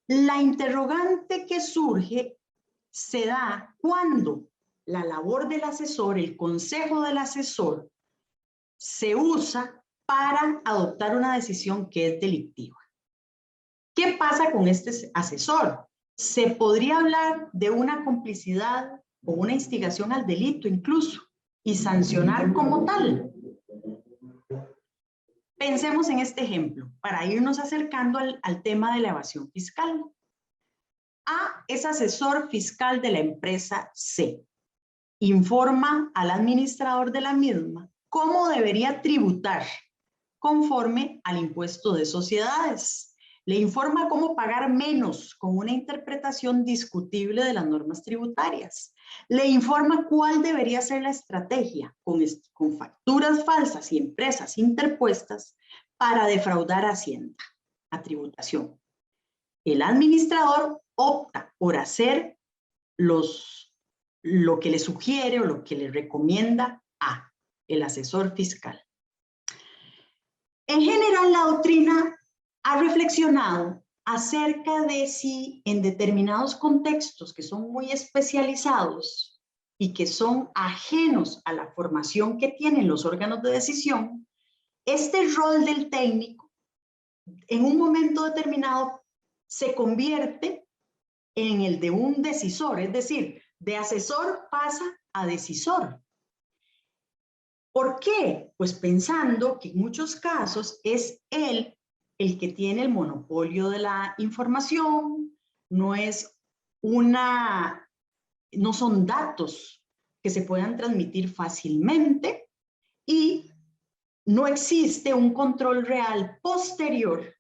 La interrogante que surge se da cuando la labor del asesor, el consejo del asesor, se usa para adoptar una decisión que es delictiva. ¿Qué pasa con este asesor? Se podría hablar de una complicidad o una instigación al delito incluso y sancionar como tal. Pensemos en este ejemplo para irnos acercando al tema de la evasión fiscal. A es asesor fiscal de la empresa C. Informa al administrador de la misma cómo debería tributar conforme al impuesto de sociedades. Le informa cómo pagar menos con una interpretación discutible de las normas tributarias. Le informa cuál debería ser la estrategia con facturas falsas y empresas interpuestas para defraudar a Hacienda, a tributación. El administrador opta por hacer lo que le sugiere o lo que le recomienda a el asesor fiscal. En general, la doctrina ha reflexionado acerca de si en determinados contextos que son muy especializados y que son ajenos a la formación que tienen los órganos de decisión, este rol del técnico en un momento determinado se convierte en el de un decisor, es decir, de asesor pasa a decisor. ¿Por qué? Pues pensando que en muchos casos es él el que tiene el monopolio de la información, no son datos que se puedan transmitir fácilmente y no existe un control real posterior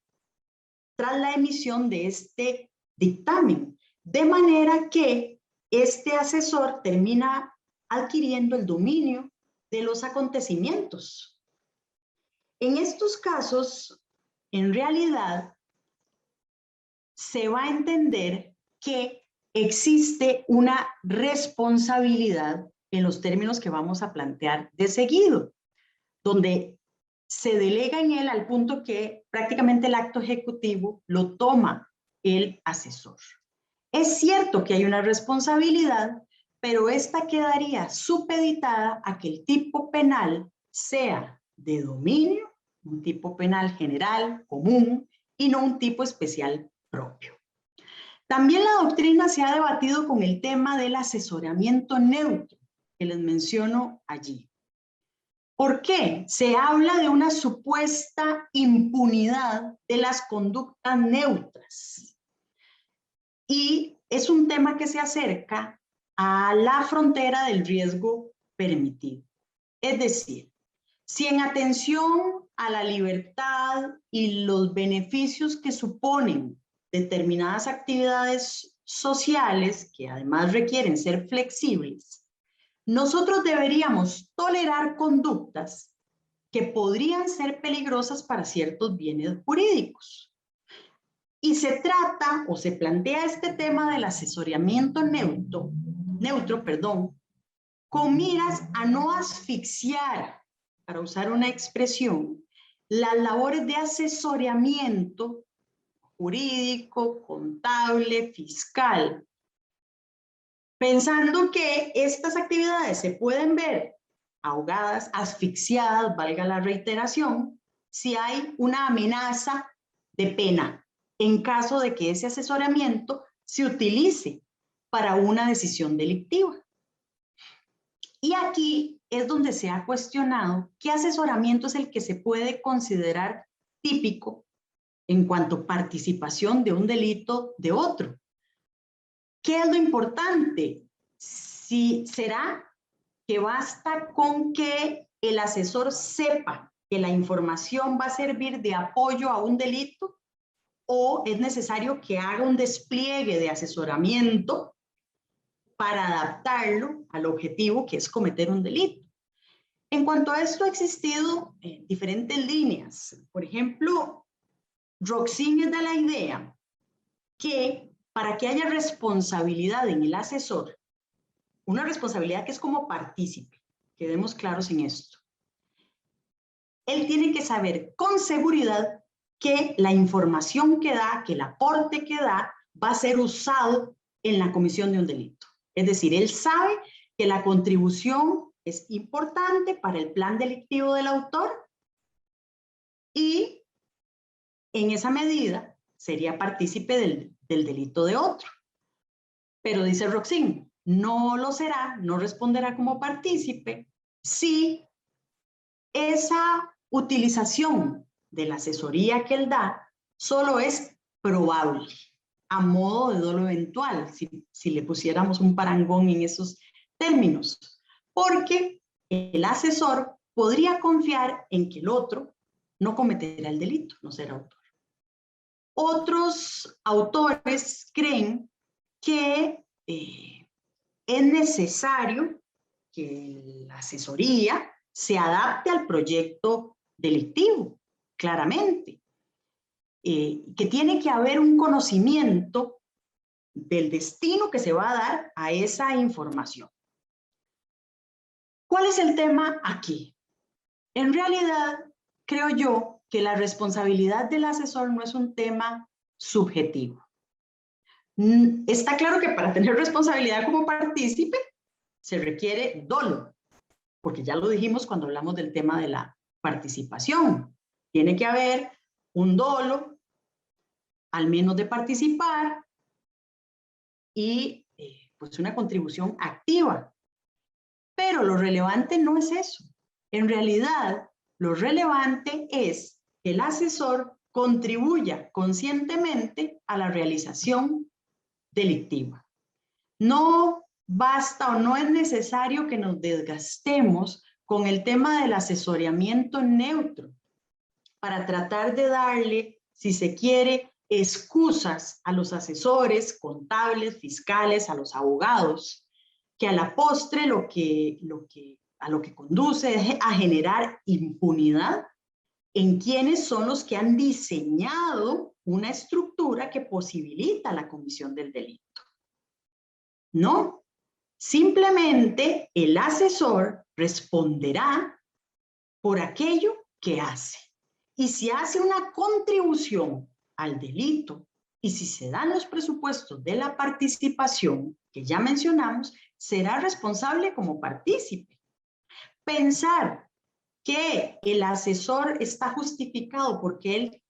tras la emisión de este dictamen, de manera que este asesor termina adquiriendo el dominio de los acontecimientos. En estos casos, en realidad, se va a entender que existe una responsabilidad en los términos que vamos a plantear de seguido, donde se delega en él al punto que prácticamente el acto ejecutivo lo toma el asesor. Es cierto que hay una responsabilidad, pero esta quedaría supeditada a que el tipo penal sea de dominio, un tipo penal general, común, y no un tipo especial propio. También la doctrina se ha debatido con el tema del asesoramiento neutro, que les menciono allí. ¿Por qué? Se habla de una supuesta impunidad de las conductas neutras. Y es un tema que se acerca a la frontera del riesgo permitido. Es decir, si en atención a la libertad y los beneficios que suponen determinadas actividades sociales, que además requieren ser flexibles, nosotros deberíamos tolerar conductas que podrían ser peligrosas para ciertos bienes jurídicos. Y se trata o se plantea este tema del asesoramiento neutro, con miras a no asfixiar, para usar una expresión, las labores de asesoramiento jurídico, contable, fiscal, pensando que estas actividades se pueden ver ahogadas, asfixiadas, valga la reiteración, si hay una amenaza de pena en caso de que ese asesoramiento se utilice para una decisión delictiva. Y aquí es donde se ha cuestionado qué asesoramiento es el que se puede considerar típico en cuanto a participación de un delito de otro. ¿Qué es lo importante? Si será que basta con que el asesor sepa que la información va a servir de apoyo a un delito o es necesario que haga un despliegue de asesoramiento para adaptarlo al objetivo que es cometer un delito. En cuanto a esto, ha existido diferentes líneas. Por ejemplo, Roxin da la idea que para que haya responsabilidad en el asesor, una responsabilidad que es como partícipe, quedemos claros en esto, él tiene que saber con seguridad que la información que da, que el aporte que da, va a ser usado en la comisión de un delito. Es decir, él sabe que la contribución es importante para el plan delictivo del autor y en esa medida sería partícipe del delito de otro. Pero dice Roxin, no lo será, no responderá como partícipe si esa utilización de la asesoría que él da solo es probable, a modo de dolo eventual, si le pusiéramos un parangón en esos términos, porque el asesor podría confiar en que el otro no cometerá el delito, no será autor. Otros autores creen que es necesario que la asesoría se adapte al proyecto delictivo, claramente, que tiene que haber un conocimiento del destino que se va a dar a esa información. ¿Cuál es el tema aquí? En realidad, creo yo que la responsabilidad del asesor no es un tema subjetivo. Está claro que para tener responsabilidad como partícipe se requiere dolo, porque ya lo dijimos cuando hablamos del tema de la participación. Tiene que haber un dolo, al menos de participar, y pues una contribución activa. Pero lo relevante no es eso. En realidad, lo relevante es que el asesor contribuya conscientemente a la realización delictiva. No basta o no es necesario que nos desgastemos con el tema del asesoramiento neutro para tratar de darle, si se quiere, excusas a los asesores contables, fiscales, a los abogados, que a la postre a lo que conduce es a generar impunidad en quienes son los que han diseñado una estructura que posibilita la comisión del delito. No, simplemente el asesor responderá por aquello que hace. Y si hace una contribución al delito y si se dan los presupuestos de la participación que ya mencionamos, será responsable como partícipe. Pensar que el asesor está justificado porque él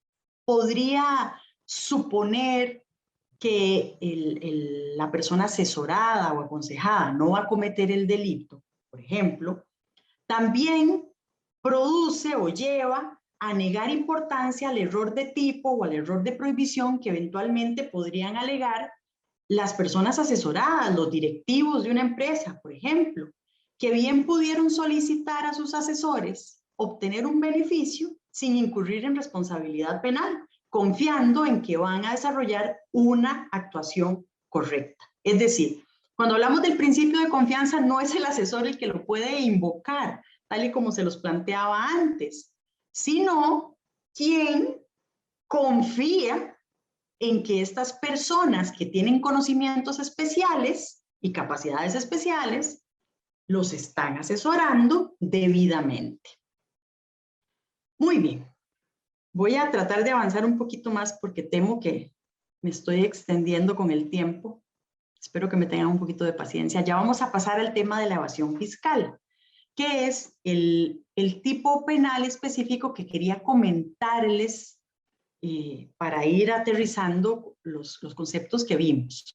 podría suponer que la persona asesorada o aconsejada no va a cometer el delito, por ejemplo, también produce o lleva a negar importancia al error de tipo o al error de prohibición que eventualmente podrían alegar las personas asesoradas, los directivos de una empresa, por ejemplo, que bien pudieron solicitar a sus asesores obtener un beneficio sin incurrir en responsabilidad penal, confiando en que van a desarrollar una actuación correcta. Es decir, cuando hablamos del principio de confianza, no es el asesor el que lo puede invocar, tal y como se los planteaba antes, sino quien confía en que estas personas que tienen conocimientos especiales y capacidades especiales los están asesorando debidamente. Muy bien, voy a tratar de avanzar un poquito más porque temo que me estoy extendiendo con el tiempo. Espero que me tengan un poquito de paciencia. Ya vamos a pasar al tema de la evasión fiscal, que es el tipo penal específico que quería comentarles para ir aterrizando los conceptos que vimos.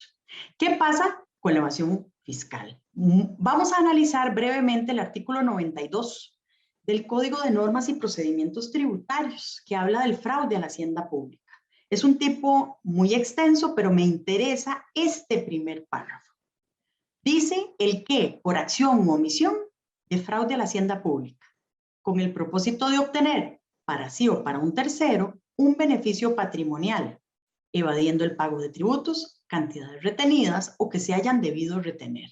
¿Qué pasa con la evasión fiscal? Vamos a analizar brevemente el artículo 92 del Código de Normas y Procedimientos Tributarios, que habla del fraude a la hacienda pública. Es un tipo muy extenso, pero me interesa este primer párrafo. Dice el que, por acción u omisión, defraude a la hacienda pública, con el propósito de obtener, para sí o para un tercero, un beneficio patrimonial, evadiendo el pago de tributos, cantidades retenidas o que se hayan debido retener,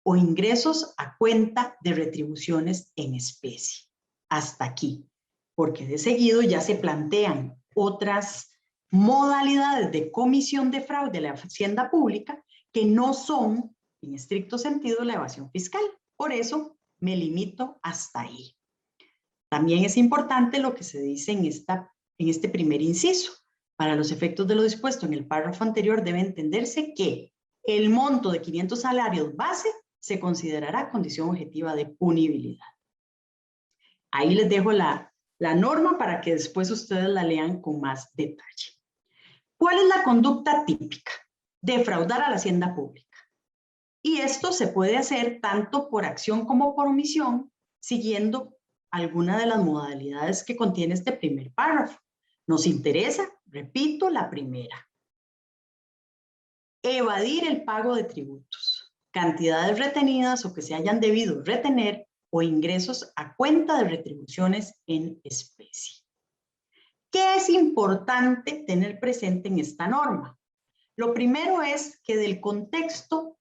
o ingresos a cuenta de retribuciones en especie. Hasta aquí, porque de seguido ya se plantean otras modalidades de comisión de fraude a la hacienda pública que no son, en estricto sentido, la evasión fiscal. Por eso me limito hasta ahí. También es importante lo que se dice en este primer inciso. Para los efectos de lo dispuesto en el párrafo anterior debe entenderse que el monto de 500 salarios base se considerará condición objetiva de punibilidad. Ahí les dejo la norma para que después ustedes la lean con más detalle. ¿Cuál es la conducta típica? Defraudar a la hacienda pública. Y esto se puede hacer tanto por acción como por omisión, siguiendo alguna de las modalidades que contiene este primer párrafo. Nos interesa, repito, la primera. Evadir el pago de tributos, cantidades retenidas o que se hayan debido retener o ingresos a cuenta de retribuciones en especie. ¿Qué es importante tener presente en esta norma? Lo primero es que del contexto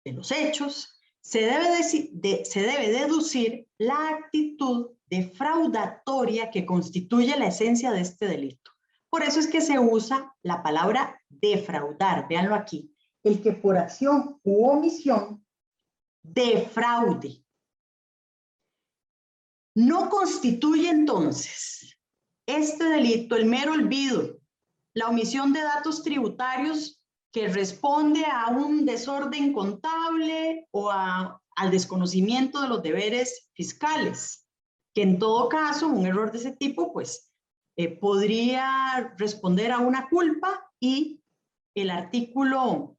de los hechos se debe deducir la actitud defraudatoria que constituye la esencia de este delito. Por eso es que se usa la palabra defraudar, véanlo aquí, el que por acción u omisión defraude. No constituye entonces este delito el mero olvido, la omisión de datos tributarios que responde a un desorden contable o al desconocimiento de los deberes fiscales. que en todo caso un error de ese tipo pues podría responder a una culpa, y el artículo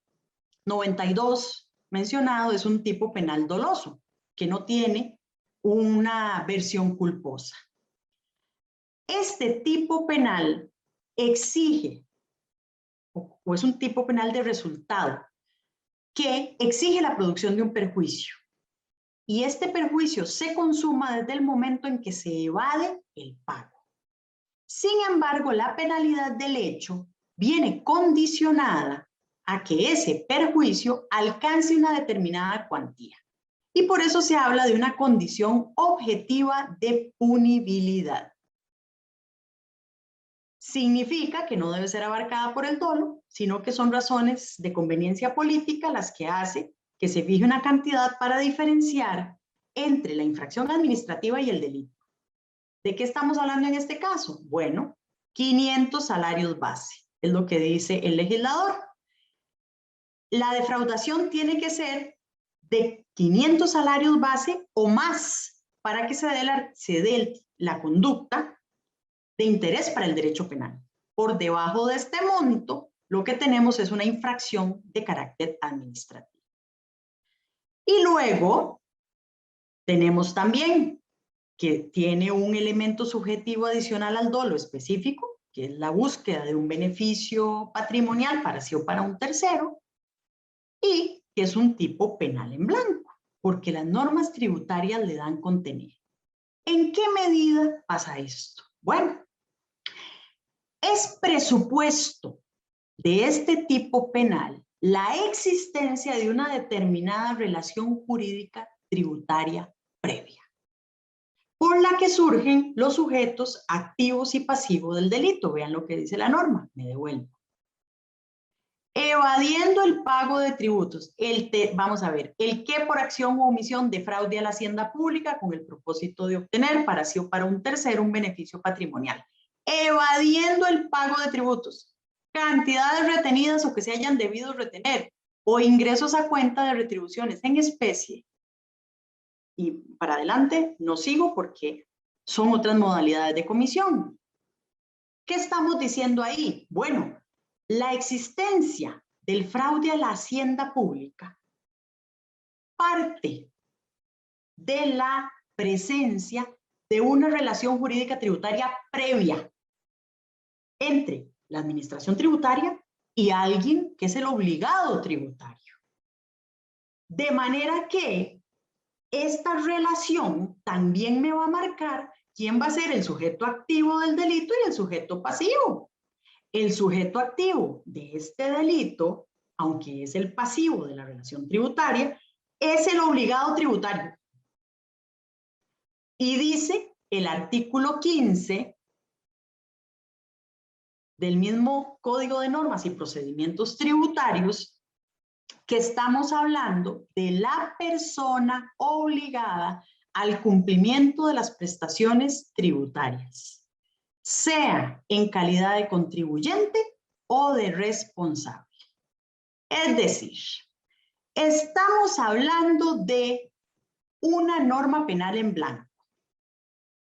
92 mencionado es un tipo penal doloso, que no tiene una versión culposa. Este tipo penal exige, o es un tipo penal de resultado, que exige la producción de un perjuicio. Y este perjuicio se consuma desde el momento en que se evade el pago. Sin embargo, la penalidad del hecho viene condicionada a que ese perjuicio alcance una determinada cuantía. Y por eso se habla de una condición objetiva de punibilidad. Significa que no debe ser abarcada por el dolo, sino que son razones de conveniencia política las que hace que se fije una cantidad para diferenciar entre la infracción administrativa y el delito. ¿De qué estamos hablando en este caso? Bueno, 500 salarios base, es lo que dice el legislador. La defraudación tiene que ser de 500 salarios base o más para que se dé la conducta de interés para el derecho penal. Por debajo de este monto, lo que tenemos es una infracción de carácter administrativo. Y luego tenemos también que tiene un elemento subjetivo adicional al dolo específico, que es la búsqueda de un beneficio patrimonial para sí o para un tercero, y que es un tipo penal en blanco, porque las normas tributarias le dan contenido. ¿En qué medida pasa esto? Bueno, es presupuesto de este tipo penal la existencia de una determinada relación jurídica tributaria previa, por la que surgen los sujetos activos y pasivos del delito. Vean lo que dice la norma, me devuelvo. Evadiendo el pago de tributos, vamos a ver, el que por acción o omisión defraude a la hacienda pública con el propósito de obtener para sí o para un tercero un beneficio patrimonial. Evadiendo el pago de tributos, cantidades retenidas o que se hayan debido retener, o ingresos a cuenta de retribuciones en especie. Y para adelante no sigo porque son otras modalidades de comisión. ¿Qué estamos diciendo ahí? Bueno, la existencia del fraude a la hacienda pública parte de la presencia de una relación jurídica tributaria previa entre la administración tributaria y alguien que es el obligado tributario. De manera que esta relación también me va a marcar quién va a ser el sujeto activo del delito y el sujeto pasivo. El sujeto activo de este delito, aunque es el pasivo de la relación tributaria, es el obligado tributario. Y dice el artículo 15 del mismo Código de Normas y Procedimientos Tributarios que estamos hablando de la persona obligada al cumplimiento de las prestaciones tributarias, sea en calidad de contribuyente o de responsable. Es decir, estamos hablando de una norma penal en blanco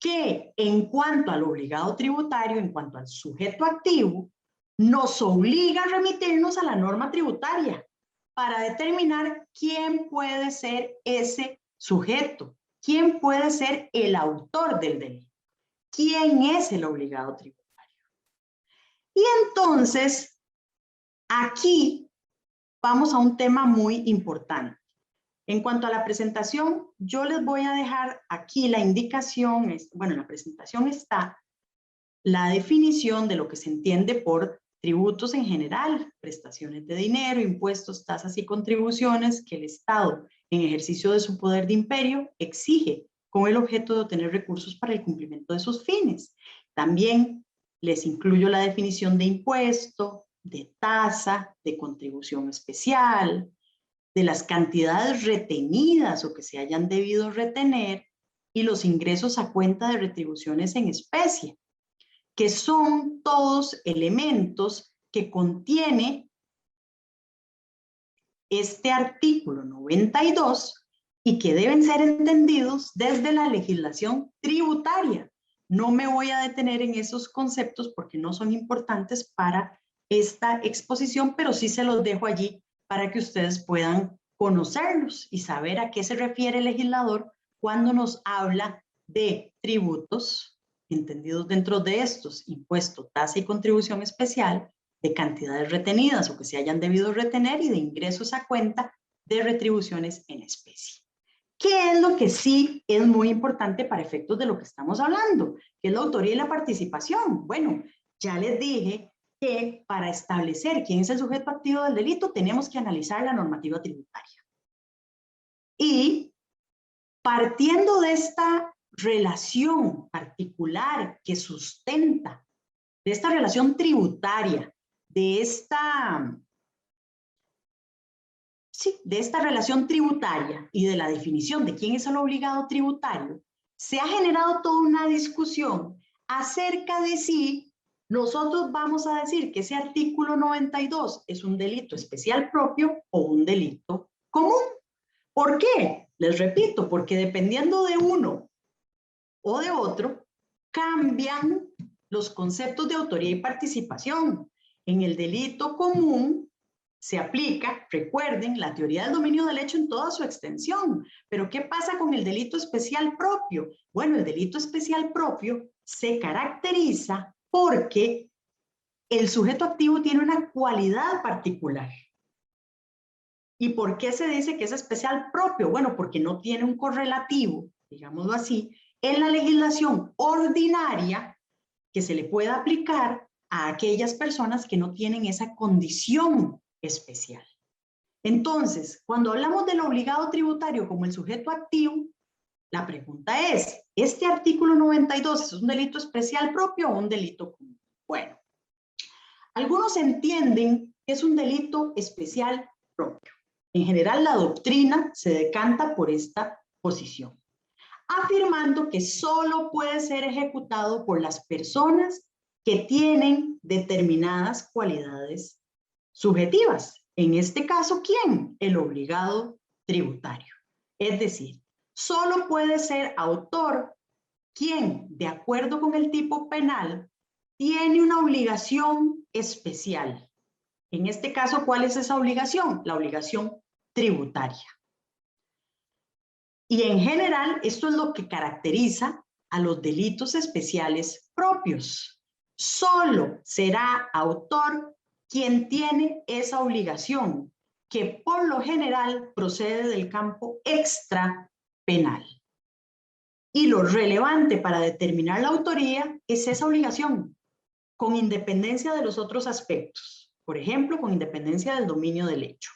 que en cuanto al obligado tributario, en cuanto al sujeto activo, nos obliga a remitirnos a la norma tributaria para determinar quién puede ser ese sujeto, quién puede ser el autor del delito, quién es el obligado tributario. Y entonces, aquí vamos a un tema muy importante. En cuanto a la presentación, yo les voy a dejar aquí la indicación, bueno, en la presentación está la definición de lo que se entiende por tributos en general, prestaciones de dinero, impuestos, tasas y contribuciones que el Estado, en ejercicio de su poder de imperio, exige con el objeto de obtener recursos para el cumplimiento de sus fines. También les incluyo la definición de impuesto, de tasa, de contribución especial, de las cantidades retenidas o que se hayan debido retener y los ingresos a cuenta de retribuciones en especie, que son todos elementos que contiene este artículo 92 y que deben ser entendidos desde la legislación tributaria. No me voy a detener en esos conceptos porque no son importantes para esta exposición, pero sí se los dejo allí para que ustedes puedan conocerlos y saber a qué se refiere el legislador cuando nos habla de tributos, entendidos dentro de estos, impuesto, tasa y contribución especial, de cantidades retenidas o que se hayan debido retener y de ingresos a cuenta de retribuciones en especie. ¿Qué es lo que sí es muy importante para efectos de lo que estamos hablando? ¿Qué es la autoría y la participación? Bueno, ya les dije que para establecer quién es el sujeto activo del delito tenemos que analizar la normativa tributaria. Y partiendo de esta relación particular que sustenta, de esta relación tributaria, de esta relación tributaria y de la definición de quién es el obligado tributario, se ha generado toda una discusión acerca de si nosotros vamos a decir que ese artículo 92 es un delito especial propio o un delito común. ¿Por qué? Les repito, porque dependiendo de uno o de otro, cambian los conceptos de autoría y participación. En el delito común se aplica, recuerden, la teoría del dominio del hecho en toda su extensión. Pero ¿qué pasa con el delito especial propio? Bueno, el delito especial propio se caracteriza porque el sujeto activo tiene una cualidad particular. ¿Y por qué se dice que es especial propio? Bueno, porque no tiene un correlativo, digámoslo así, en la legislación ordinaria que se le pueda aplicar a aquellas personas que no tienen esa condición especial. Entonces, cuando hablamos del obligado tributario como el sujeto activo, la pregunta es, ¿este artículo 92 es un delito especial propio o un delito común? Bueno, algunos entienden que es un delito especial propio. En general, la doctrina se decanta por esta posición, afirmando que solo puede ser ejecutado por las personas que tienen determinadas cualidades subjetivas. En este caso, ¿quién? El obligado tributario. Es decir, solo puede ser autor quien, de acuerdo con el tipo penal, tiene una obligación especial. En este caso, ¿cuál es esa obligación? La obligación tributaria. Y en general, esto es lo que caracteriza a los delitos especiales propios. Solo será autor quien tiene esa obligación, que por lo general procede del campo extra penal. Y lo relevante para determinar la autoría es esa obligación, con independencia de los otros aspectos. Por ejemplo, con independencia del dominio del hecho.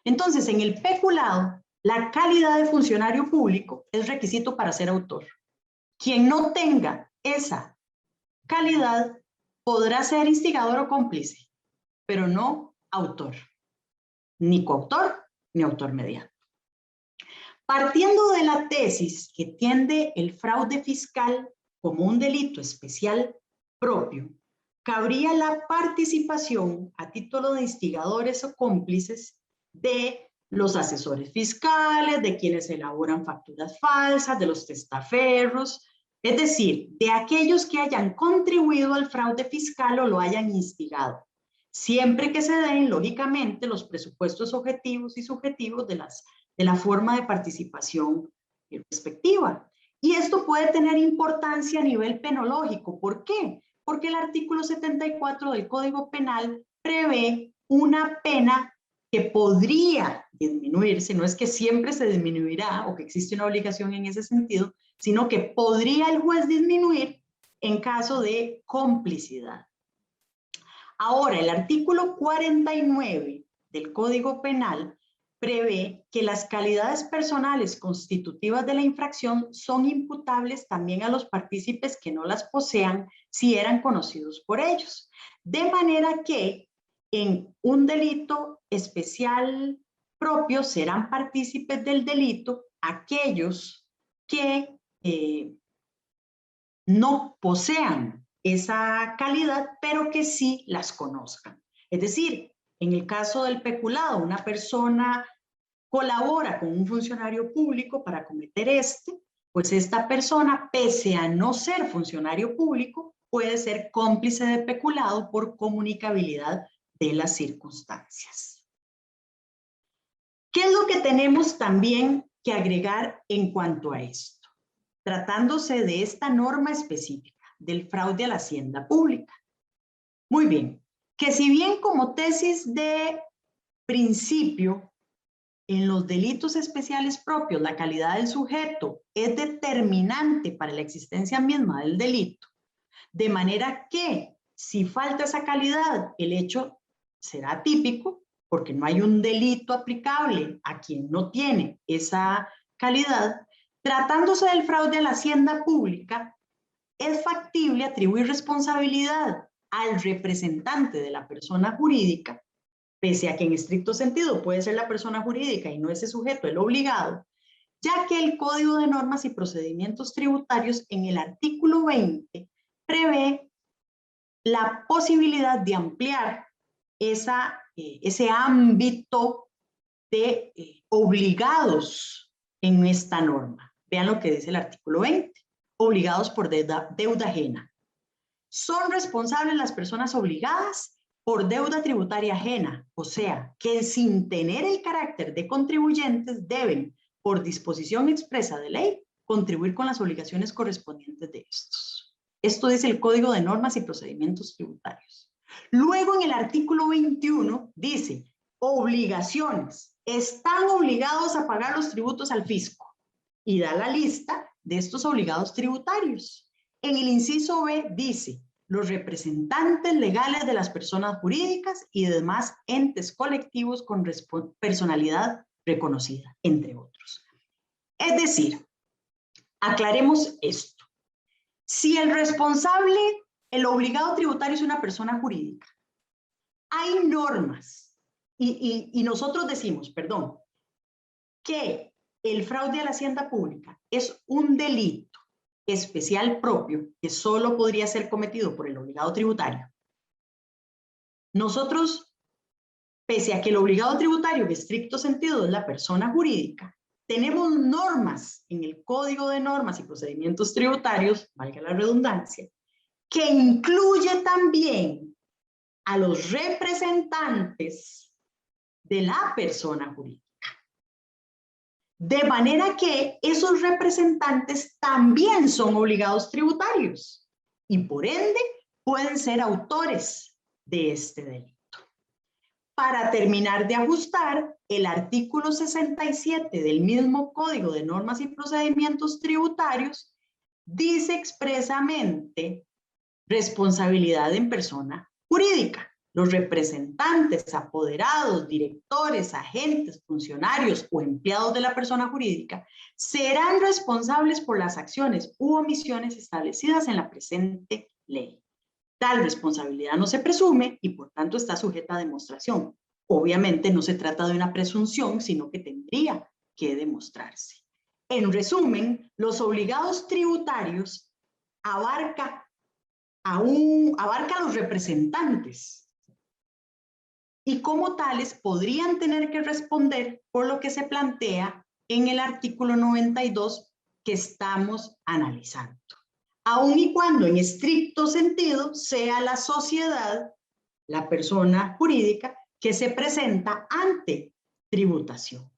Entonces, en el peculado, la calidad de funcionario público es requisito para ser autor. Quien no tenga esa calidad podrá ser instigador o cómplice, pero no autor, ni coautor, ni autor mediato. Partiendo de la tesis que tiende el fraude fiscal como un delito especial propio, cabría la participación a título de instigadores o cómplices de los asesores fiscales, de quienes elaboran facturas falsas, de los testaferros, es decir, de aquellos que hayan contribuido al fraude fiscal o lo hayan instigado, siempre que se den, lógicamente, los presupuestos objetivos y subjetivos de la forma de participación respectiva. Y esto puede tener importancia a nivel penológico. ¿Por qué? Porque el artículo 74 del Código Penal prevé una pena que podría disminuirse, no es que siempre se disminuirá o que existe una obligación en ese sentido, sino que podría el juez disminuir en caso de complicidad. Ahora, el artículo 49 del Código Penal prevé que las calidades personales constitutivas de la infracción son imputables también a los partícipes que no las posean si eran conocidos por ellos. De manera que en un delito especial propio serán partícipes del delito aquellos que no posean esa calidad, pero que sí las conozcan. Es decir, en el caso del peculado, una persona colabora con un funcionario público para cometer pues esta persona, pese a no ser funcionario público, puede ser cómplice de peculado por comunicabilidad de las circunstancias. ¿Qué es lo que tenemos también que agregar en cuanto a esto? Tratándose de esta norma específica del fraude a la hacienda pública. Muy bien, que si bien como tesis de principio en los delitos especiales propios, la calidad del sujeto es determinante para la existencia misma del delito, de manera que si falta esa calidad, el hecho será atípico, porque no hay un delito aplicable a quien no tiene esa calidad. Tratándose del fraude a la hacienda pública, es factible atribuir responsabilidad al representante de la persona jurídica, pese a que en estricto sentido puede ser la persona jurídica y no ese sujeto el obligado, ya que el Código de Normas y Procedimientos Tributarios en el artículo 20 prevé la posibilidad de ampliar ese ámbito de obligados en esta norma. Vean lo que dice el artículo 20. Obligados por deuda ajena. Son responsables las personas obligadas por deuda tributaria ajena, o sea, que sin tener el carácter de contribuyentes deben, por disposición expresa de ley, contribuir con las obligaciones correspondientes de estos. Esto dice el Código de Normas y Procedimientos Tributarios. Luego en el artículo 21 dice, obligaciones, están obligados a pagar los tributos al fisco y da la lista de estos obligados tributarios. En el inciso B dice, los representantes legales de las personas jurídicas y demás entes colectivos con personalidad reconocida, entre otros. Es decir, aclaremos esto. Si el responsable, el obligado tributario es una persona jurídica, hay normas y nosotros decimos, perdón, que el fraude a la hacienda pública es un delito especial propio que solo podría ser cometido por el obligado tributario. Nosotros, pese a que el obligado tributario en estricto sentido es la persona jurídica, tenemos normas en el Código de Normas y Procedimientos Tributarios, valga la redundancia, que incluye también a los representantes de la persona jurídica. De manera que esos representantes también son obligados tributarios y por ende pueden ser autores de este delito. Para terminar de ajustar, el artículo 67 del mismo Código de Normas y Procedimientos Tributarios dice expresamente responsabilidad en persona jurídica. Los representantes, apoderados, directores, agentes, funcionarios o empleados de la persona jurídica serán responsables por las acciones u omisiones establecidas en la presente ley. Tal responsabilidad no se presume y por tanto está sujeta a demostración. Obviamente no se trata de una presunción, sino que tendría que demostrarse. En resumen, los obligados tributarios abarca a los representantes y como tales podrían tener que responder por lo que se plantea en el artículo 92 que estamos analizando, aun y cuando en estricto sentido sea la sociedad, la persona jurídica, que se presenta ante tributación.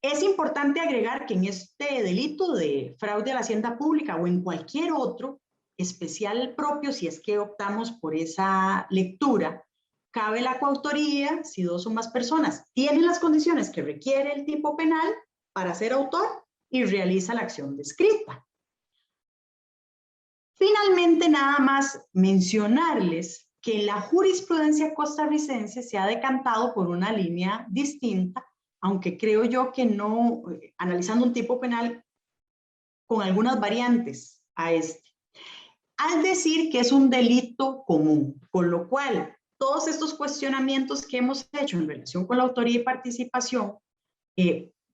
Es importante agregar que en este delito de fraude a la hacienda pública o en cualquier otro especial propio, si es que optamos por esa lectura, cabe la coautoría si dos o más personas tienen las condiciones que requiere el tipo penal para ser autor y realiza la acción descrita. Finalmente, nada más mencionarles que en la jurisprudencia costarricense se ha decantado por una línea distinta, aunque creo yo que no, analizando un tipo penal con algunas variantes a este, al decir que es un delito común, con lo cual todos estos cuestionamientos que hemos hecho en relación con la autoría y participación,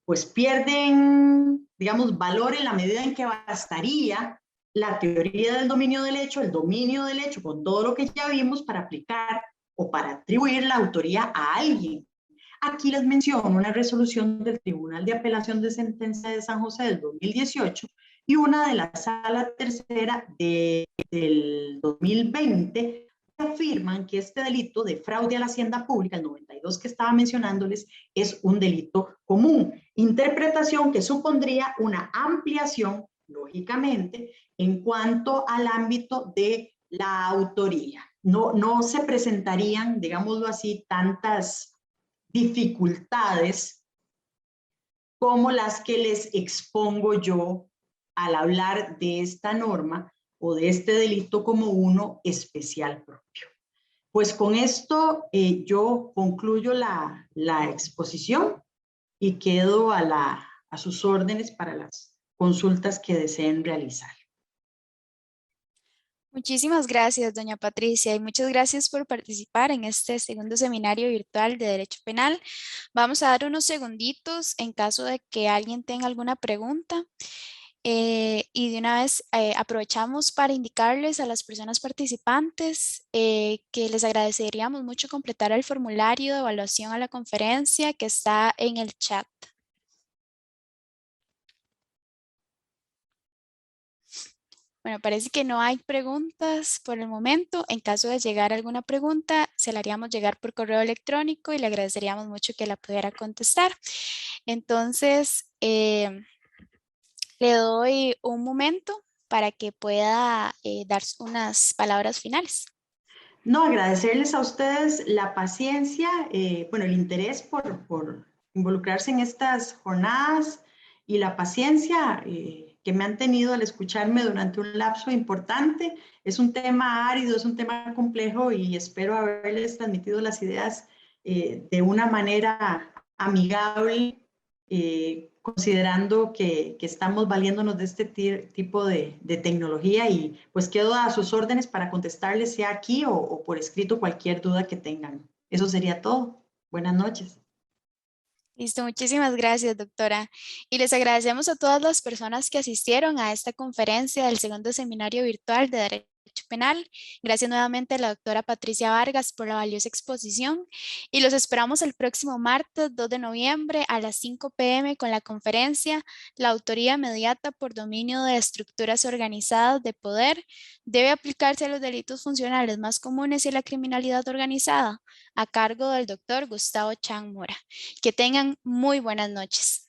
pues pierden, digamos, valor en la medida en que bastaría la teoría del dominio del hecho, el dominio del hecho, con todo lo que ya vimos para aplicar o para atribuir la autoría a alguien. Aquí les menciono una resolución del Tribunal de Apelación de Sentencia de San José del 2018 y una de la Sala Tercera del 2020 que afirman que este delito de fraude a la hacienda pública, el 92 que estaba mencionándoles, es un delito común. Interpretación que supondría una ampliación, lógicamente, en cuanto al ámbito de la autoría. No se presentarían, digámoslo así, tantas dificultades como las que les expongo yo al hablar de esta norma o de este delito como uno especial propio. Pues con esto yo concluyo la exposición y quedo a sus órdenes para las consultas que deseen realizar. Muchísimas gracias, doña Patricia, y muchas gracias por participar en este segundo seminario virtual de Derecho Penal. Vamos a dar unos segunditos en caso de que alguien tenga alguna pregunta. Y de una vez aprovechamos para indicarles a las personas participantes que les agradeceríamos mucho completar el formulario de evaluación a la conferencia que está en el chat. Bueno, parece que no hay preguntas por el momento. En caso de llegar alguna pregunta, se la haríamos llegar por correo electrónico y le agradeceríamos mucho que la pudiera contestar. Entonces, le doy un momento para que pueda dar unas palabras finales. No, agradecerles a ustedes la paciencia, bueno, el interés por involucrarse en estas jornadas y la paciencia que me han tenido al escucharme durante un lapso importante. Es un tema árido, es un tema complejo y espero haberles transmitido las ideas de una manera amigable, considerando que estamos valiéndonos de este tipo de tecnología y pues quedo a sus órdenes para contestarles sea aquí o por escrito cualquier duda que tengan. Eso sería todo. Buenas noches. Listo, muchísimas gracias, doctora. Y les agradecemos a todas las personas que asistieron a esta conferencia del segundo seminario virtual de Derecho Penal. Gracias nuevamente a la doctora Patricia Vargas por la valiosa exposición y los esperamos el próximo martes 2 de noviembre a las 5 p.m. con la conferencia La autoría mediata por dominio de estructuras organizadas de poder debe aplicarse a los delitos funcionales más comunes y a la criminalidad organizada, a cargo del doctor Gustavo Chang Mora. Que tengan muy buenas noches.